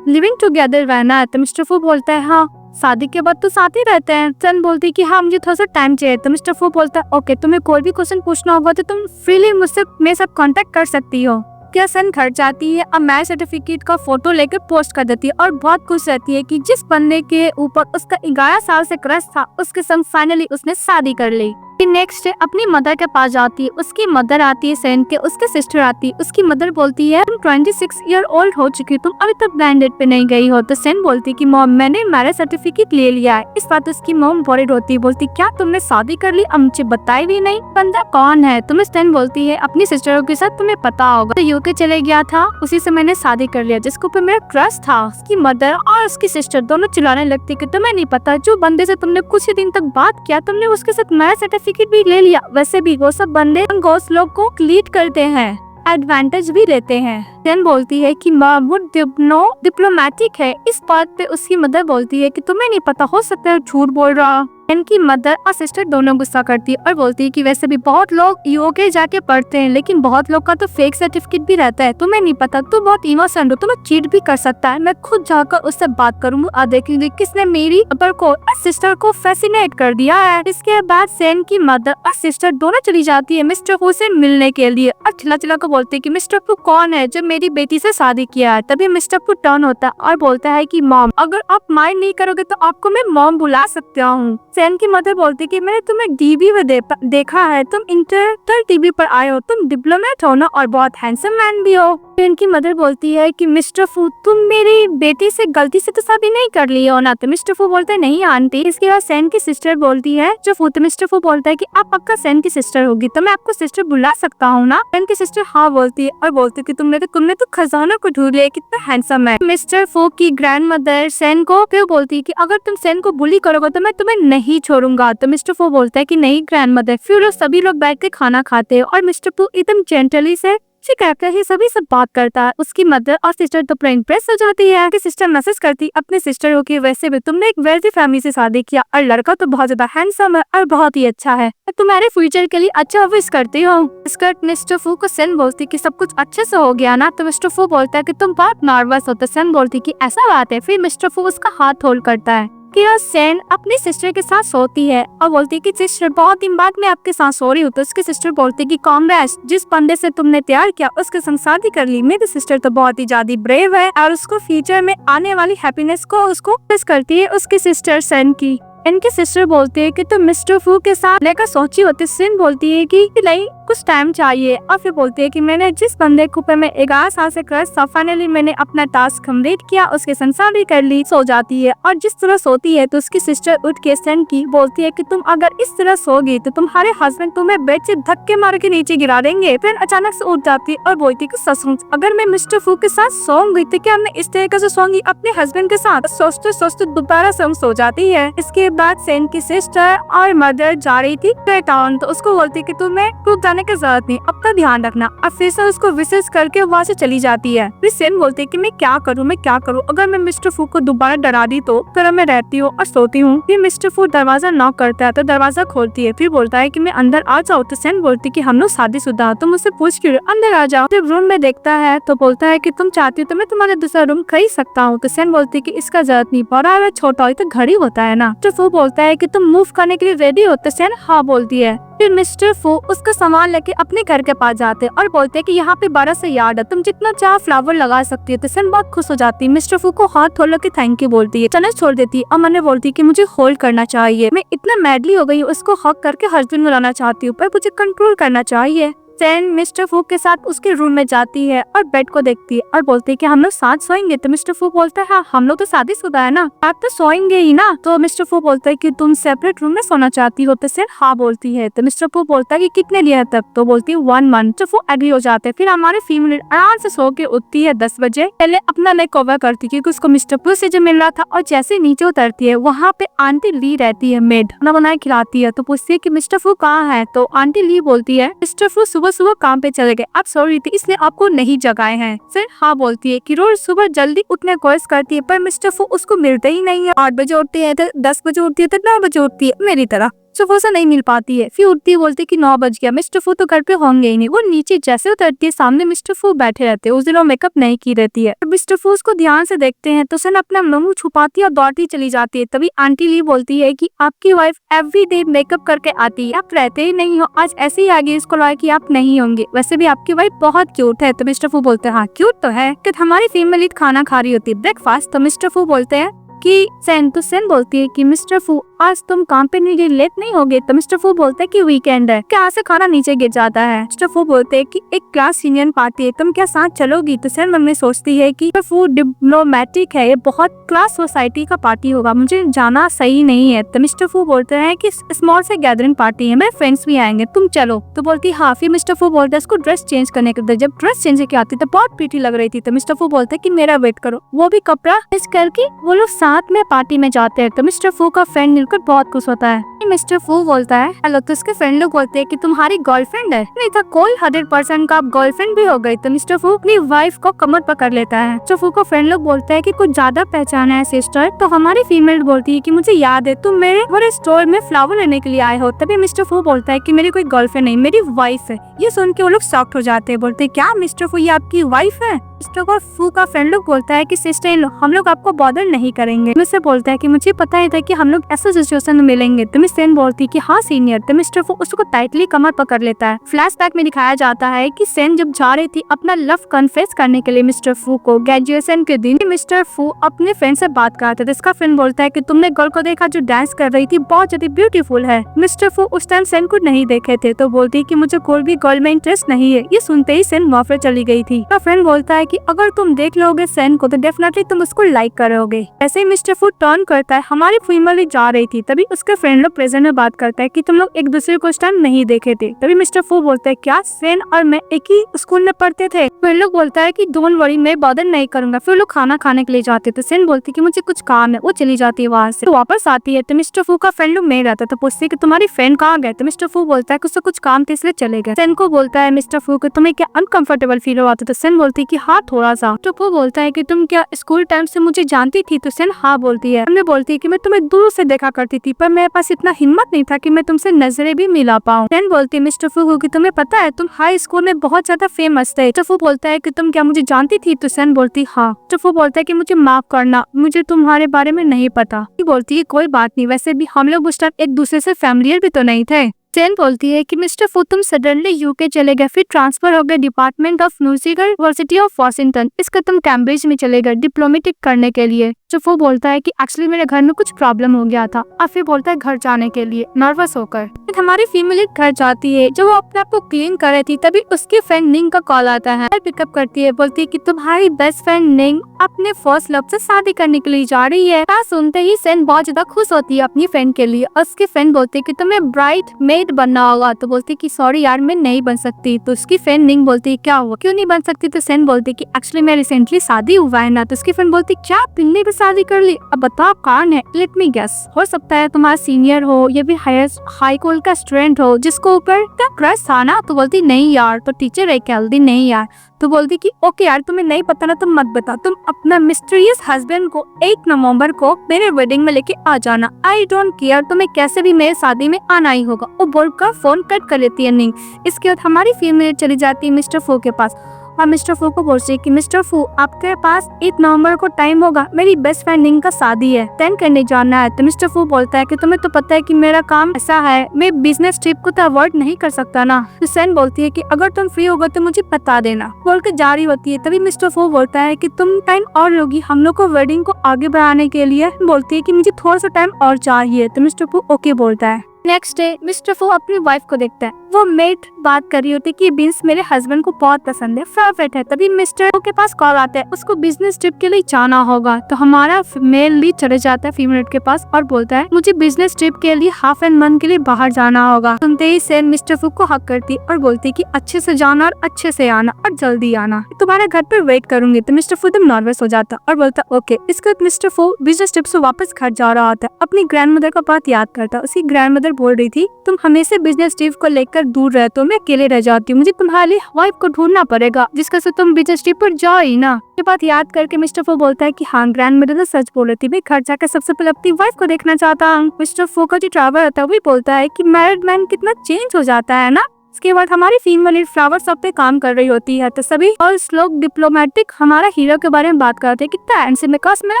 लिविंग टुगेदर रहना है। तो मिस्टर फू बोलता है हाँ, शादी के बाद तो साथ ही रहते हैं। सेन बोलती है कि हाँ मुझे थोड़ा सा टाइम चाहिए। तो मिस्टर फू बोलता है ओके, तुम्हें कोई भी क्वेश्चन पूछना होगा तो तुम फ्रीली मुझसे मेरे साथ कांटेक्ट कर सकती हो। क्या सेन घर जाती है और मैरिज सर्टिफिकेट का फोटो लेकर पोस्ट कर देती है और बहुत खुश रहती है कि जिस बंदे के ऊपर उसका 11 साल से क्रश था उसके संग फाइनली उसने शादी कर ली। नेक्स्ट अपनी मदर के पास जाती है। उसकी मदर आती है सेन के, उसके सिस्टर आती है। उसकी मदर बोलती है तुम 26 ईयर ओल्ड हो चुकी, तुम अभी तक ब्लाइंड डेट पे नहीं गई हो। तो सेन बोलती कि मॉम मैंने मैरिज सर्टिफिकेट ले लिया है। इस बात उसकी मॉम वरीड होती है, बोलती क्या तुमने शादी कर ली, अब मुझे बताई भी नहीं, बंदा कौन है। तुम्हें सेन बोलती है अपनी सिस्टरों के साथ तुम्हें पता होगा, तो यूके चले गया था, उसी से मैंने शादी कर लिया जिसके ऊपर मेरा क्रश था। उसकी मदर और उसकी सिस्टर दोनों चिल्लाने लगती कि तुम्हें नहीं पता, जो बंदे से तुमने कुछ ही दिन तक बात किया तुमने उसके साथ मैरिज सर्टिफिकेट भी ले लिया। वैसे भी वो सब बंदे घोस्ट लोग को लीड करते हैं, एडवांटेज भी लेते हैं। सेन बोलती है कि माँ वो डिप्लोमेटिक है। इस बात पे उसकी मदर बोलती है कि तुम्हें नहीं पता, हो सकता है झूठ बोल रहा। इनकी मदर और सिस्टर दोनों गुस्सा करती है और बोलती है कि वैसे भी बहुत लोग यूके जाके पढ़ते हैं, लेकिन बहुत लोग का तो फेक सर्टिफिकेट भी रहता है, तुम्हें नहीं पता, तू बहुत इनोसेंट हो, तुम्हें चीट भी कर सकता है। मैं खुद जाकर उससे बात करूंगी और देखूंगी किसने मेरी मदर को और सिस्टर को फैसिनेट कर दिया है। इसके बाद सेन की मदर और सिस्टर दोनों चली जाती है मिस्टर फू से मिलने के लिए और चिल्ला चिल्ला कर बोलती है कि मिस्टर फू कौन है जो मेरी बेटी से शादी किया है। तभी मिस्टर फू टर्न होता है और बोलता है कि मॉम अगर आप माइंड नहीं करोगे तो आपको मैं मॉम बुला सकता हूँ। सेन की मदर बोलती कि मैंने तुम्हें टीवी में देखा है, तुम इंटर टीवी पर आए हो, तुम डिप्लोमेट हो ना और बहुत हैंडसम मैन भी हो। इनकी मदर बोलती है कि मिस्टर फू तुम मेरी बेटी से गलती से तो शादी नहीं कर ली हो ना। तो मिस्टर फू बोलते हैं नहीं आंटी। इसके बाद सेन की सिस्टर बोलती है जो फू, तो मिस्टर फू बोलता है कि आप पक्का सेन की सिस्टर होगी, तो मैं आपको सिस्टर बुला सकता हूँ ना। सेन की सिस्टर हाँ बोलती है और बोलती है कि तुमने तो खजाना को ढूंढ लिया, कितना हैंडसम है। मिस्टर फू की ग्रैंड मदर सेन को फिर बोलती है कि अगर तुम सेन को बुली करोगे तो मैं तुम्हें नहीं छोड़ूंगा। तो मिस्टर फू बोलता है कि नहीं ग्रैंड मदर। फिर सभी लोग बैठ के खाना खाते हैं और मिस्टर फू एकदम जेंटली से कहकर ही सभी से बात करता है। उसकी मदर और सिस्टर तो पूरा इम्प्रेस हो जाती है कि सिस्टर मैसेज करती अपने सिस्टर को कि वैसे भी तुमने एक वेल्दी फैमिली से शादी किया और लड़का तो बहुत ज्यादा हैंडसम है और बहुत ही अच्छा है, तुम्हारे फ्यूचर के लिए अच्छा विश करती हूँ। इसका मिस्टर फू को सेन बोलती कि सब कुछ अच्छे से हो गया ना। तो मिस्टर फू बोलता है कि तुम बहुत नर्वस हो। तो सेन बोलती कि ऐसा बात है। फिर मिस्टर फू उसका हाथ होल्ड करता है कि सेन अपनी सिस्टर के साथ सोती है और बोलती है कि सिस्टर बहुत दिन बाद मैं आपके साथ सो रही हूँ। तो उसकी सिस्टर बोलती है कि कॉन्ग्रेट्स, जिस बंदे से तुमने प्यार किया उसके संग शादी कर ली। मेरी सिस्टर तो बहुत ही ज्यादा ब्रेव है और उसको फ्यूचर में आने वाली हैप्पीनेस को उसको मिस करती है उसकी सिस्टर सेन की। इनकी सिस्टर बोलती है कि तुम मिस्टर फू के साथ लेकर सोची होती। सेन बोलती है कि नहीं कुछ टाइम चाहिए और फिर बोलती है कि मैंने जिस बंदे को पे मैं 11 साल से क्रश था, फाइनली मैंने अपना टास्क कंप्लीट किया, उसके संसार भी कर ली। सो जाती है और जिस तरह सोती है तो उसकी सिस्टर उठ के सेन की बोलती है कि तुम अगर इस तरह सोगी तो तुम्हारे हस्बैंड तुम्हें बेड से धक्के मार के नीचे गिरा देंगे। फिर अचानक से उठ जाती है और बोलती है कि सचमुच अगर मैं मिस्टर फू के साथ सोऊंगी तो क्या मैं इस तरीके से सोऊंगी अपने हस्बैंड के साथ। सोचते सोचते दोबारा सो जाती है। इसके बाद सेन की सिस्टर और मदर जा रही थी टाउन। तो उसको बोलती कि तुम्हें टूट जाने की जरूरत नहीं, अपना ध्यान रखना। और फिर से उसको विशेष करके वहाँ से चली जाती है। फिर सेन बोलती है कि मैं क्या करूँ, अगर मैं मिस्टर फू को दोबारा डरा दी तो फिर मैं रहती हूँ और सोती हूँ। फिर मिस्टर फू दरवाजा नॉक करता है तो दरवाजा खोलती है। फिर बोलता है कि मैं अंदर आ जाऊँ। तो सेन बोलती कि हम लोग शादीशुदा हो, तुम मुझसे पूछ क्यों, अंदर आ जाओ। जब रूम में देखता है तो बोलता है कि तुम चाहती हो तो मैं तुम्हारे दूसरा रूम खरीद सकता हूँ। तो सेन बोलती है कि इसका जरूरत नहीं, बड़ा है छोटा हो तो घर ही होता है ना। तो फू बोलता है कि तुम मूव करने के लिए रेडी हो। तो सेन हाँ बोलती है। फिर मिस्टर फू उसका सामान लेके अपने घर के पास जाते हैं और बोलते हैं कि यहाँ पे बड़ा सा यार्ड है, तुम जितना चाह फ्लावर लगा सकती है। तो सेन बहुत खुश हो जाती है, मिस्टर फू को हाथ खोल के थैंक यू बोलती है, चना छोड़ देती है और मैंने बोलती है कि मुझे होल्ड करना चाहिए, मैं इतना मैडली हो गई हूँ, उसको हक करके हस्बैंड में लाना चाहती हूँ पर मुझे कंट्रोल करना चाहिए। सेन मिस्टर फू के साथ उसके रूम में जाती है और बेड को देखती है और बोलती है कि हम लोग साथ सोएंगे। तो मिस्टर फू बोलता है हाँ हम लोग तो शादीशुदा है ना, आप तो सोएंगे ही ना। तो मिस्टर फू बोलता है कि तुम सेपरेट रूम में सोना चाहती हो। तो सेन हाँ बोलती है। तो मिस्टर फू बोलता है कि कितने लिए तब। तो बोलती है 1 month। तो फू एग्री हो जाते हैं। फिर हमारे फीमेल आराम से सो के उठती है 10 बजे। पहले अपना नेक कवर करती है क्योंकि उसको मिस्टर फू से जो मिल रहा था और जैसे नीचे उतरती है वहाँ पे आंटी ली रहती है, मेड खाना बनाए खिलाती है। तो पूछती है कि मिस्टर फू कहाँ है। तो आंटी ली बोलती है मिस्टर फू सुबह सुबह काम पे चले गए, आप सो रही थी इसलिए आपको नहीं जगाए हैं। फिर हाँ बोलती है कि रोज सुबह जल्दी उठने की कोशिश करती है पर मिस्टर फू उसको मिलते ही नहीं है। 8 बजे उठती है तो 10 बजे उठती है तो 9 बजे उठती है मेरी तरह। फू से नहीं मिल पाती है। फिर उठती है बोलती कि 9 बज गया, मिस्टर फू तो घर पे होंगे ही नहीं। वो नीचे जैसे उतरती है सामने मिस्टर फू बैठे रहते हैं। उस दिन वो मेकअप नहीं की रहती है। मिस्टर फू उसको ध्यान से देखते हैं तो सन अपना मुंह छुपाती है और दौड़ती चली जाती है। तभी आंटी ली बोलती है कि आपकी वाइफ एवरी डे मेकअप करके आती है, आप रहते ही नहीं हो, आज ऐसे ही आगे इसको लगा कि आप नहीं होंगे, वैसे भी आपकी वाइफ बहुत क्यूट है। तो मिस्टर फू बोलते हैं हाँ क्यूट तो है कि हमारी फीमेल खाना खा रही होती है ब्रेकफास्ट। तो मिस्टर फू बोलते हैं कि सेन। तो सेन बोलती है कि मिस्टर फू आज तुम काम पे नहीं लेट नहीं होगे? तो मिस्टर फू बोलते है कि वीकेंड है। क्या से खाना नीचे गिर जाता है। मिस्टर फू बोलते है कि एक क्लास यूनियन पार्टी है, तुम क्या साथ चलोगी? तो सेन मम्मी सोचती है कि फू डिप्लोमेटिक है, ये बहुत क्लास सोसाइटी का पार्टी होगा, मुझे जाना सही नहीं है। तो मिस्टर फू बोलते हैं कि स्मॉल से गैदरिंग पार्टी है, मेरे फ्रेंड्स भी आएंगे, तुम चलो। तो बोलती हाँ। फिर मिस्टर फू बोलते है इसको ड्रेस चेंज करने के लिए। जब ड्रेस चेंज की आती तो बहुत प्रीटी लग रही थी। तो मिस्टर फू बोलते है कि मेरा वेट करो। वो भी कपड़ा चेंज करके वो लोग साथ में पार्टी में जाते हैं। तो मिस्टर फू का फ्रेंड मिलकर बहुत खुश होता है। मिस्टर फू बोलता है हेलो। तो उसके फ्रेंड लोग बोलते हैं कि तुम्हारी गर्लफ्रेंड है? नहीं था कोई 100% का गर्लफ्रेंड भी हो गई। तो मिस्टर फू अपनी वाइफ को कमर पकड़ लेता है। मिस्टर फू का फ्रेंड लोग बोलते हैं कि कुछ ज्यादा पहचाना है सिस्टर। तो हमारी फीमेल बोलती है कि मुझे याद है तुम मेरे हमारे स्टोर में फ्लावर लेने के लिए आए हो। तभी मिस्टर फू बोलता है कि मेरी कोई गर्लफ्रेंड नहीं, मेरी वाइफ है। ये सुन के वो लोग शॉक्ड हो जाते हैं, बोलते हैं क्या मिस्टर फू ये आपकी वाइफ है? मिस्टर फू का फ्रेंड लोग बोलता है कि सिस्टर हम लोग आपको बॉदर नहीं करेंगे। मुझसे बोलता है कि मुझे पता ही था कि हम लोग ऐसा सिचुएशन में मिलेंगे। तो मिस सेन बोलती है कि हाँ सीनियर। तो मिस्टर फू उसको टाइटली कमर पकड़ लेता है। फ्लैशबैक में दिखाया जाता है कि सेन जब जा रही थी अपना लव कन्फेस करने के लिए मिस्टर फू को, ग्रेजुएशन के दिन मिस्टर फू अपने फ्रेंड से बात करते थे। इसका फ्रेंड बोलता है कि तुमने गर्ल को देखा जो डांस कर रही थी, बहुत ज्यादा ब्यूटीफुल है। मिस्टर फू उस टाइम सेन को नहीं देखे थे। तो बोलती है कि मुझे कोई भी गर्ल में इंटरेस्ट नहीं है। ये सुनते ही सेन वहाँ पर चली गई थी। उसका फ्रेंड बोलता है कि अगर तुम देख लोगे सेन को तो डेफिनेटली तुम उसको लाइक करोगे। ऐसे ही मिस्टर फू टर्न करता है, हमारी फीमेल जा रही थी। तभी उसके फ्रेंड लोग प्रेजेंट में बात करता है कि तुम लोग एक दूसरे को उस टाइम नहीं देखे थे। तभी मिस्टर फू बोलता है क्या सेन और मैं एक ही स्कूल में पढ़ते थे? फिर लोग बोलता है कि डोंट वरी मैं बॉदर नहीं करूंगा। फिर लोग खाना खाने के लिए जाते तो सेन बोलती है कि मुझे कुछ काम है। वो चली जाती है वहाँ से। तो वापस आती है तो मिस्टर फू का फ्रेंड लोग नहीं रहता। तो पूछती है कि तुम्हारी फ्रेंड कहाँ गए? तो मिस्टर फू बोलता है कि उससे कुछ काम थे इसलिए चले गए। सेन को बोलता है मिस्टर फू को तुम्हें क्या अनकंफर्टेबल फील हुआ था? तो सेन बोलती है कि हाँ थोड़ा सा। मिस्टर फू बोलता है कि तुम क्या स्कूल टाइम से मुझे जानती थी? तो सेन हाँ बोलती है। हमने बोलती है कि मैं तुम्हें दूर से देखा करती थी पर मेरे पास इतना हिम्मत नहीं था कि मैं तुमसे नजरें भी मिला पाऊँ। सेन बोलती है मिस्टर फू कि तुम्हें पता है तुम हाई स्कूल में बहुत ज्यादा फेमस थे। मिस्टर फू बोलता है कि तुम क्या मुझे जानती थी? तो सेन बोलती हाँ। मिस्टर फू बोलता है कि मुझे माफ करना, मुझे तुम्हारे बारे में नहीं पता। बोलती है कोई बात नहीं, वैसे भी हम लोग उस टाइम एक दूसरे से फैमिलियर भी तो नहीं थे। सेन बोलती है कि मिस्टर फू तुम सडनली यूके चले गए, फिर ट्रांसफर हो गए department of music university of Washington, इसका तुम कैम्ब्रिज में चले गए डिप्लोमेटिक करने के लिए। जो फू बोलता है कि एक्चुअली मेरे घर में कुछ प्रॉब्लम हो गया था। और फिर बोलता है घर जाने के लिए नर्वस होकर। हमारी फीमेल घर जाती है, जब वो अपने आप को क्लीन कर रही थी तभी उसके फ्रेंड निंग का कॉल आता है। पिकअप करती है, बोलती है कि तुम्हारी बेस्ट फ्रेंड निंग अपने फर्स्ट लव से शादी करने के लिए जा रही है। सुनते ही सेन बहुत ज्यादा खुश होती है अपनी फ्रेंड के लिए। उसके फ्रेंड बोलते है कि तुम्हें ब्राइड मेड बनना होगा। तो बोलती है कि सॉरी यार मैं नहीं बन सकती। तो उसकी फ्रेंड निंग बोलती है क्या हुआ, क्यों नहीं बन सकती? तो सेन बोलती है कि एक्चुअली मैं रिसेंटली शादी हुआ है ना। तो उसकी फ्रेंड बोलती क्या तुमने भी शादी कर ली? अब बताओ कौन है? लेट मी गेस, हो सकता है तुम्हारा सीनियर हो या भी हाई स्कूल का स्टूडेंट हो जिसको ऊपर का क्रश था ना। तो बोलती नहीं यार तो टीचर है क्या? नहीं यार। तो बोलती कि ओके यार तुम्हें नहीं पता ना तुम मत बता, तुम अपना मिस्टीरियस हस्बैंड को 8 नवंबर को मेरे वेडिंग में लेके आ जाना। आई डोंट केयर, तुम्हें कैसे भी मेरे शादी में आना ही होगा। वो बोलकर फोन कट कर लेती है निंग। इसके बाद हमारी फीमेल चली जाती है मिस्टर फू के पास और मिस्टर फू को बोलती है कि मिस्टर फू आपके पास 8 नवंबर को टाइम होगा, मेरी बेस्ट फ्रेंड निंग का शादी है, अटेंड करने जाना है। तो मिस्टर फू बोलता है कि तुम्हें तो पता है कि मेरा काम ऐसा है, मैं बिजनेस ट्रिप को तो अवॉइड नहीं कर सकता ना। तो सेन बोलती है कि अगर तुम फ्री होगा तो मुझे बता देना। बोल के जारी होती है। तभी मिस्टर फू बोलता है कि तुम टाइम और लोगी हम लोग को वेडिंग को आगे बढ़ाने के लिए। बोलती है कि मुझे थोड़ा सा टाइम और चाहिए। तो मिस्टर फू ओके बोलता है। नेक्स्ट डे मिस्टर फू अपनी वाइफ को देखता है, वो मेट बात कर रही होती है कि बीन्स मेरे हस्बैंड को बहुत पसंद है, फेवरेट है। तभी मिस्टर के पास कॉल आता है, उसको बिजनेस ट्रिप के लिए जाना होगा। तो हमारा मेल लीड चले जाता है फीमेल के पास और बोलता है मुझे बिजनेस ट्रिप के लिए हाफ एन मंथ के लिए बाहर जाना होगा। सुनते ही सेन मिस्टर फू को हक करती और बोलती कि अच्छे से जाना और अच्छे से आना और जल्दी आना, तुम्हारे घर पर वेट करूंगी। तो मिस्टर फू एकदम नर्वस हो जाता और बोलता ओके। इसके बाद मिस्टर फू बिजनेस ट्रिप से वापस घर जा रहा होता है, अपनी ग्रैंड मदर का बात याद करता। उसकी ग्रैंड मदर बोल रही थी तुम हमेशा बिजनेस ट्रिप को लेकर दूर रहते हो, मैं अकेले रह जाती हूँ, मुझे तुम्हारे वाइफ को ढूंढना पड़ेगा जिसका से तुम बिजनेस ट्रिप पर जाओ ही ना। ये बात याद करके मिस्टर फू बोलता है कि हाँ ग्रैंड मदर तो सच बोल रही थी, मैं घर जाकर सबसे पहले अपनी वाइफ को देखना चाहता हूँ। मिस्टर फू का जो ड्राइवर होता है वो भी बोलता है कि मैरिड मैन कितना चेंज हो जाता है ना। इसके बाद हमारी फीमेल फ्लावर शॉप पे काम कर रही होती है, तो सभी गर्ल्स लोग डिप्लोमेटिक हमारा हीरो के बारे में बात करते हैं, कितना हैंडसम है, काश मेरा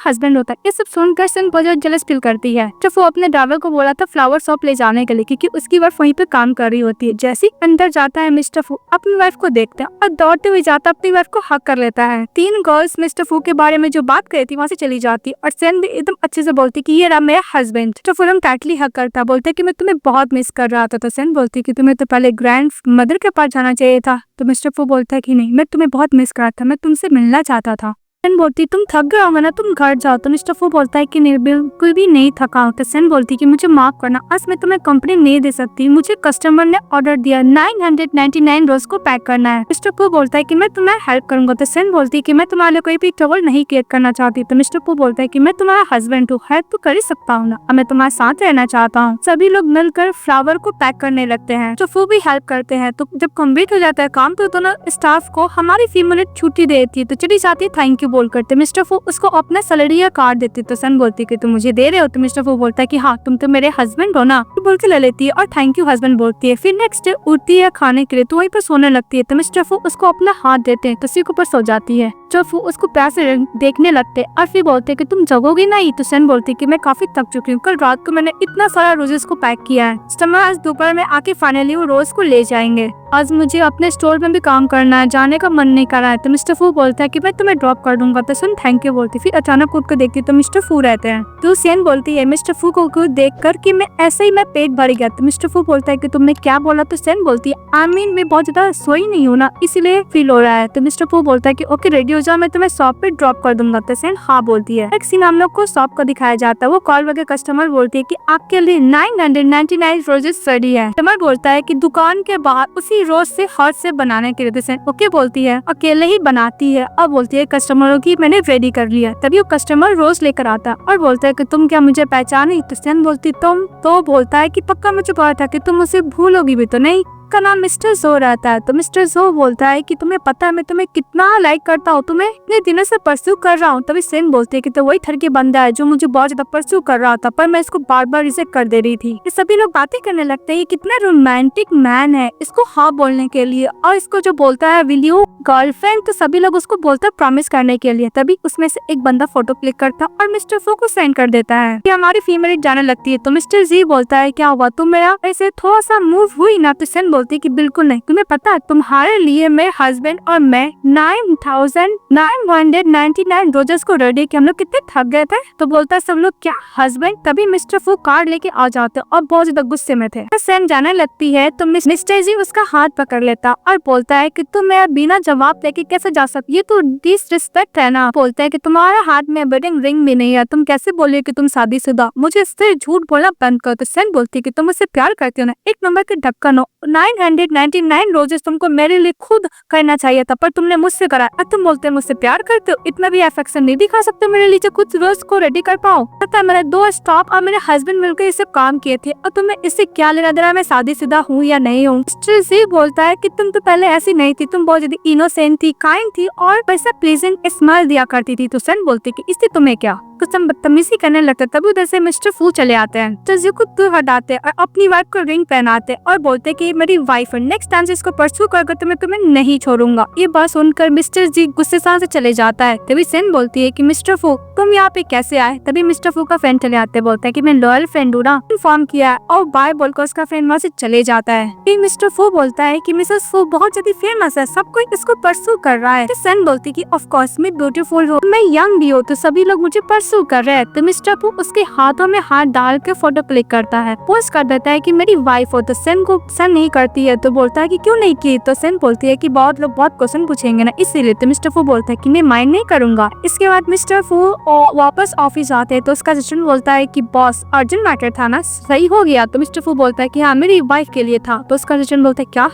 हस्बैंड होता है। ये सब सुनकर सन बहुत जेलस फील करती है। जब वो अपने ड्राइवर को बोला था फ्लावर शॉप ले जाने के लिए, क्योंकि उसकी वाइफ वहीं पे काम कर रही होती है। जैसे ही अंदर जाता है मिस्टर फू अपनी वाइफ को देखते हैं और दौड़ते हुए जाता अपनी वाइफ को हक कर लेता है। तीन गर्ल्स मिस्टर फू के बारे में जो बात करी थी वहाँ से चली जाती और सन भी एकदम अच्छे से बोलती कि ये रहा मेरा हस्बैंड। तो फिर टाइटली हक करता, बोलते कि मैं तुम्हें बहुत मिस कर रहा था। तो सन बोलती कि तुम्हें तो पहले ग्रैंड मदर के पास जाना चाहिए था। तो मिस्टर फू बोलता है कि नहीं, मैं तुम्हें बहुत मिस कर रहा था, मैं तुमसे मिलना चाहता था। सन बोलती तुम थक गए होंगे ना, तुम घर जाओ। तो मिस्टर फू बोलता है कि नहीं, बिल्कुल भी नहीं थका हूं। तो सन बोलती कि मुझे माफ करना, आज मैं तुम्हें कंपनी नहीं दे सकती, मुझे कस्टमर ने ऑर्डर दिया 999 रोज को पैक करना है। मिस्टर फू बोलता है कि मैं तुम्हारा हेल्प करूंगा। तो सन बोलती है कि मैं तुम्हारे लिए कोई भी ट्रबल नहीं क्रिएट करना चाहती। तो मिस्टर फू बोलता है कि मैं तुम्हारा हस्बैंड हूँ, हेल्प तो कर ही सकता हूँ ना, मैं तुम्हारे साथ रहना चाहता हूँ। सभी लोग मिलकर फ्लावर को पैक करने लगते हैं, तो फू भी हेल्प करते हैं। तो जब कम्प्लीट हो जाता है काम, तो दोनों स्टाफ को हमारी फीमेल छुट्टी देती है, तो चली जाती है थैंक यू बोल करते। मिस्टर फू उसको अपना सैलरी या कार्ड देती। तो सन बोलती कि तुम मुझे दे रहे हो। तो मिस्टर फू बोलता है कि हाँ, तुम तो मेरे हस्बैंड हो ना, तो बोल के ले लेती है और थैंक यू हस्बैंड बोलती है। फिर नेक्स्ट डे उठती है खाने के लिए, तो वहीं पर सोने लगती है। तो मिस्टर फू उसको अपना हाथ देते हैं, तो उसी के ऊपर सो जाती है। जो फू उसको प्यार से देखने लगते और फिर बोलते कि तुम जगोगी नहीं। तो सन बोलती कि मैं काफी थक चुकी हूँ, कल रात को मैंने इतना सारा रोजेस को पैक किया है, आज दोपहर में आके फाइनली वो रोज को ले जाएंगे। आज मुझे अपने स्टोर में भी काम करना है, जाने का मन नहीं कर रहा है। तो मिस्टर फू बोलता है कि मैं तुम्हें ड्रॉप कर दूंगा। तो सन थैंक यू बोलती, फिर अचानक उठ कर देखती तो मिस्टर फू रहते हैं। तो सन बोलती है मिस्टर फू को देख कर कि मैं ऐसे ही मैं पेट भर गया। तो मिस्टर फू बोलता है कि तुमने क्या बोला। तो सन बोलती है मैं बहुत ज्यादा सोई नहीं हूँ ना, इसलिए फील हो रहा है। तो मिस्टर फू बोलता है कि ओके रेडी हो जाओ, मैं तुम्हें शॉप पे ड्रॉप कर दूंगा। तो सन हाँ बोलती है। एक सीन हम लोग को शॉप को दिखाया जाता है, वो कॉल वगैरह कस्टमर बोलती है कि आपके लिए 999 रोजेस रेडी है। कस्टमर बोलता है कि दुकान के बाहर उसी रोज से हाथ से बनाने के लिए। सन ओके बोलती है, अकेले ही बनाती है और बोलती है कस्टमरों की मैंने रेडी कर लिया। तभी वो कस्टमर रोज लेकर आता है और बोलता है कि तुम क्या मुझे पहचानी। तो सन बोलती तुम, तो बोलता है कि पक्का मुझे पता था कि तुम उसे भूलोगी भी तो नहीं, का नाम मिस्टर जो रहता है। तो मिस्टर जो बोलता है कि तुम्हें पता है मैं तुम्हें कितना लाइक करता हूँ, तुम्हें इतने दिनों से परस्यू कर रहा हूँ। तभी सन बोलती है कि तो वही थर के बंदा है जो मुझे बहुत ज्यादा परस्यू कर रहा था, पर मैं इसको बार बार रिजेक्ट कर दे रही थी। ये सभी लोग बातें करने लगते हैं, ये कितना रोमांटिक मैन है, इसको हाँ बोलने के लिए। और इसको जो बोलता है विल यू गर्लफ्रेंड, तो सभी लोग उसको बोलते हैं प्रॉमिस करने के लिए। तभी उसमें से एक बंदा फोटो क्लिक करता है और मिस्टर फू को सेंड कर देता है। कि हमारी फीमेल जाने लगती है। तो मिस्टर जी बोलता है क्या हुआ, तुम मेरा ऐसे थोड़ा सा मूव हुई ना। तो सन बोलती है कि बिल्कुल नहीं, तुम्हें पता है तुम्हारे लिए मेरे हस्बैंड और मैं 9,999 रोजेस को रेडी किया, हम लोग कितने थक गए थे। तो बोलता है सब लोग क्या हस्बैंड। तभी मिस्टर फू कार्ड लेके आ जाते और बहुत ज्यादा गुस्से में थे। सन जाने लगती है तो मिस्टर जी उसका हाथ पकड़ लेता और बोलता है कि तुम मेरा बिना जवाब लेके कैसे जा सकती, ये तो डिसरिस्पेक्ट है ना। बोलता है कि तुम्हारे हाथ में वेडिंग रिंग भी नहीं है, तुम कैसे बोलिए कि तुम शादीशुदा, मुझे इससे झूठ बोलना बंद करो। तो सन बोलती है कि तुम मुझसे प्यार करती हो ना, एक नंबर के ढक्कन हो, 999 रोजेस तुमको मेरे लिए खुद करना चाहिए था, पर तुमने मुझसे करा। अब तुम बोलते हो मुझसे प्यार करते हो, इतना भी अफेक्शन नहीं दिखा सकते मेरे लिए कुछ रोज को रेडी कर पाओ। पता है मेरे 2 स्टाफ और मेरे हस्बैंड मिलकर ये सब काम किए थे और तुम्हें इससे क्या लेना देना मैं शादीशुदा हूँ या नहीं हूँ। मिस्टर जी बोलता है कि तुम तो पहले ऐसी नहीं थी, तुम बहुत ज्यादा इनोसेंट थी, काइंड थी और वैसा प्लीजेंट स्माइल दिया करती थी। तो सन बोलती कि इससे तुम्हें क्या, कुछ हम बदतमीजी करने लगते। तभी उधर से मिस्टर फू चले आते हैं, तो जी को दूर हटाते और अपनी वाइफ को रिंग पहनाते और बोलते कि मेरी वाइफ है, नेक्स्ट टाइम इसको परस्यू करके तो मैं तुम्हें नहीं छोड़ूंगा। ये बात सुनकर मिस्टर जी गुस्से से चले जाता है। तभी सन बोलती है कि मिस्टर फू तुम यहाँ पे कैसे आए। तभी मिस्टर फू का फ्रेंड चले आते, बोलता है कि मैं लॉयल फ्रेंड हूँ ना, इन्फॉर्म किया है और बाय बोलकर उसका फ्रेंड वहाँ से चले जाता है। फिर मिस्टर फू बोलता है कि मिसेस फू बहुत ज्यादा फेमस है, सब कोई इसको परस्यू कर रहा है। सन बोलती कि ऑफ कोर्स मैं ब्यूटीफुल हूँ, मैं यंग भी हूँ, तो सभी लोग मुझे परस्यू कर रहे हैं। तो मिस्टर फू उसके हाथों में हाथ डाल के फोटो क्लिक करता है, पोस्ट कर देता है कि मेरी वाइफ हो। तो सन को सन नहीं करती है, तो बोलता है कि क्यों नहीं की। तो सन बोलती है कि बहुत लोग बहुत क्वेश्चन पूछेंगे ना, इसीलिए। तो मिस्टर फू बोलता है कि मैं माइंड नहीं करूंगा। इसके बाद मिस्टर फू वापस ऑफिस आते हैं, तो उसका असिस्टेंट बोलता है कि बॉस अर्जेंट मैटर था ना, सही हो गया। तो मिस्टर फू बोलता है कि हाँ मेरी वाइफ के लिए था। तो उसका असिस्टेंट बोलता है क्या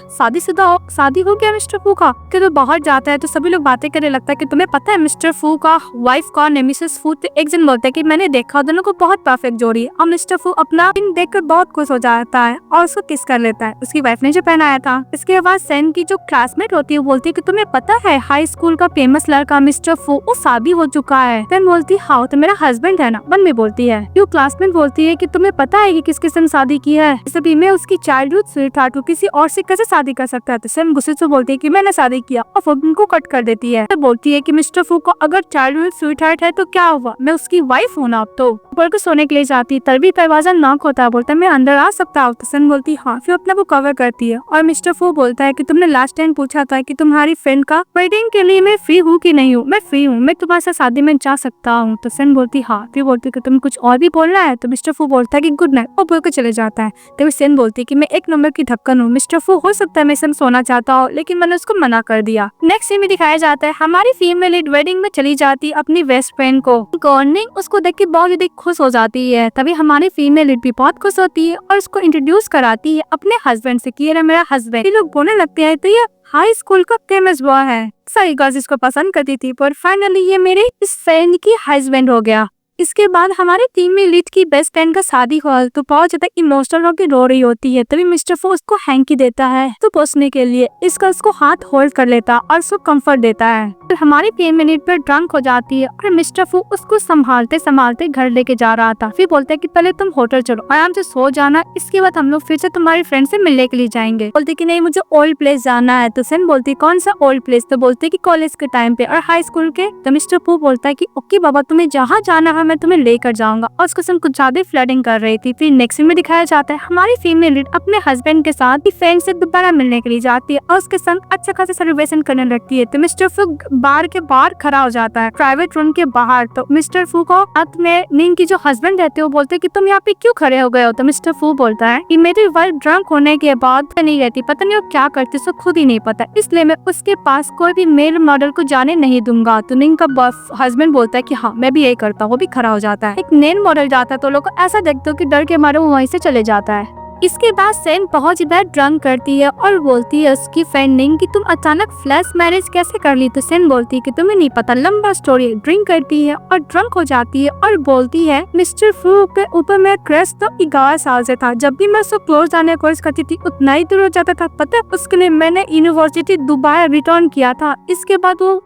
शादी हो गया मिस्टर फू का। तो बाहर जाता है तो सभी लोग बातें करने लगता है कि तुम्हें पता है मिस्टर फू का वाइफ कौन है, मिसेस फू। तो एक जन बोलता है कि मैंने देखा, दोनों को बहुत परफेक्ट जोड़ी है। और मिस्टर फू अपना देख कर बहुत खुश हो जाता है और उसको किस कर लेता है, उसकी वाइफ आपने जो पहनाया था। इसके बाद सेन की जो क्लासमेट होती है वो बोलती है कि तुम्हें पता है हाई स्कूल का फेमस लड़का मिस्टर फू वो शादी हो चुका है। सेन बोलती है हाँ तो मेरा हस्बैंड है ना। बनमी बोलती है क्यों। क्लासमेट बोलती है कि तुम्हें पता है कि किसके संग शादी की है। सभी में उसकी चाइल्डहुड स्वीट हार्ट किसी और से कैसे शादी कर सकता है। तो सेन गुस्से से बोलती है कि मैंने शादी किया और वो उनको कट कर देती है। तो बोलती है कि मिस्टर फू को अगर चाइल्डहुड स्वीट हार्ट है तो क्या हुआ, मैं उसकी वाइफ हूँ ना। अब तो ऊपर को सोने के लिए जाती है तभी दरवाजा नॉक होता है। बोलता है मैं अंदर आ सकता हूँ। तो सेन बोलती है हाँ। फिर अपना वो कवर करती है और मिस्टर फू बोलता है कि तुमने लास्ट टाइम पूछा था कि तुम्हारी फ्रेंड का वेडिंग के लिए मैं फ्री हूँ कि नहीं हूँ। मैं फ्री हूँ, मैं तुम्हारे साथ शादी में जा सकता हूँ। तो सेन बोलती है हाँ। फिर बोलती है कि तुम्हें कुछ और भी बोलना है। तो मिस्टर फू बोलता है कि गुड नाइट और बोल के चले जाता है। तभी सेन बोलती है कि मैं एक नंबर की ढक्कन हूँ। मिस्टर फू हो सकता है मैं इसमें सोना चाहता हूँ लेकिन मैंने उसको मना कर दिया। नेक्स्ट सीन में दिखाया जाता है हमारी फीमेल लीड वेडिंग में चली जाती है अपनी बेस्ट फ्रेंड को। गॉर्निंग उसको देख के बहुत ज्यादा खुश हो जाती है। तभी हमारी फीमेल लीड भी बहुत खुश होती है और उसको इंट्रोड्यूस कराती है अपने हस्बैंड से कि ये मेरा हस्बैंड। ये लोग बोलने लगते हैं तो ये हाई स्कूल का फेमस बॉय है। सारी गर्ल्स इसको पसंद करती थी पर फाइनली ये मेरे इस फ्रेंड की हस्बैंड हो गया। इसके बाद हमारे टीम में लीड की बेस्ट फ्रेंड का शादी हुआ तो बहुत ज्यादा इमोशनल होकर रो रही होती है। तभी मिस्टर फू उसको हैंकी देता है तो पोसने के लिए। इसका उसको हाथ होल्ड कर लेता और उसको कंफर्ट देता है। फिर हमारी टीम में लीड पर ड्रंक हो जाती है और मिस्टर फू उसको संभालते संभालते घर लेके जा रहा था। फिर बोलते है कि पहले तुम होटल चलो आराम से सो जाना, इसके बाद हम लोग फिर से तुम्हारी फ्रेंड से मिलने के लिए जाएंगे। बोलते कि नहीं मुझे ओल्ड प्लेस जाना है। तो सेन बोलती कौन सा ओल्ड प्लेस। तो बोलते कि कॉलेज के टाइम पे और हाई स्कूल के। तो मिस्टर फू बोलता है कि ओके बाबा तुम्हें जहाँ जाना है मैं तुम्हें लेकर जाऊंगा और उसके संग कुछ ज्यादा फ्लर्टिंग कर रही थी। फिर नेक्स्ट सीन में दिखाया जाता है हमारी फीमेल लीड अपने हस्बैंड के साथ फ्रेंड से दोबारा मिलने के लिए जाती है और उसके संग अच्छा खासा सेलिब्रेशन करने लगती है। तो मिस्टर फू बार के बाहर खड़ा हो जाता है प्राइवेट रूम के बाहर। तो मिस्टर फू को हाथ में नींद की जो हस्बैंड रहते हैं वो बोलते हैं कि तुम यहाँ पे क्यों खड़े हो गए हो। तो मिस्टर फू बोलता है कि मेरी वाइफ ड्रंक होने के बाद नहीं रहती, पता नहीं वो क्या करती उसको खुद ही नहीं पता, इसलिए मैं उसके पास कोई भी मेल मॉडल को जाने नहीं दूंगा। तो नींद का हस्बैंड बोलता है कि हाँ मैं भी यही करता हूँ। वो भी खड़ा हो जाता है। एक नेल मॉडल जाता है तो लोग ऐसा देखते हो कि डर के मारे वो वहीं से चले जाता है। इसके बाद सेन बहुत बार ड्रंक करती है और बोलती है उसकी फ्रेंड निंग कि तुम अचानक फ्लैश मैरिज कैसे कर ली। तो सेन बोलती है कि तुम्हें नहीं पता, लंबा स्टोरी। ड्रिंक करती है और ड्रंक हो जाती है और बोलती है मिस्टर फू के ऊपर मेरा क्रश तो 11 साल से था। जब भी मैं उसको क्लोज आने की कोशिश करती थी उतना ही दूर हो जाता था। पता है उसके लिए मैंने यूनिवर्सिटी दोबारा रिटर्न किया था। इसके बाद वो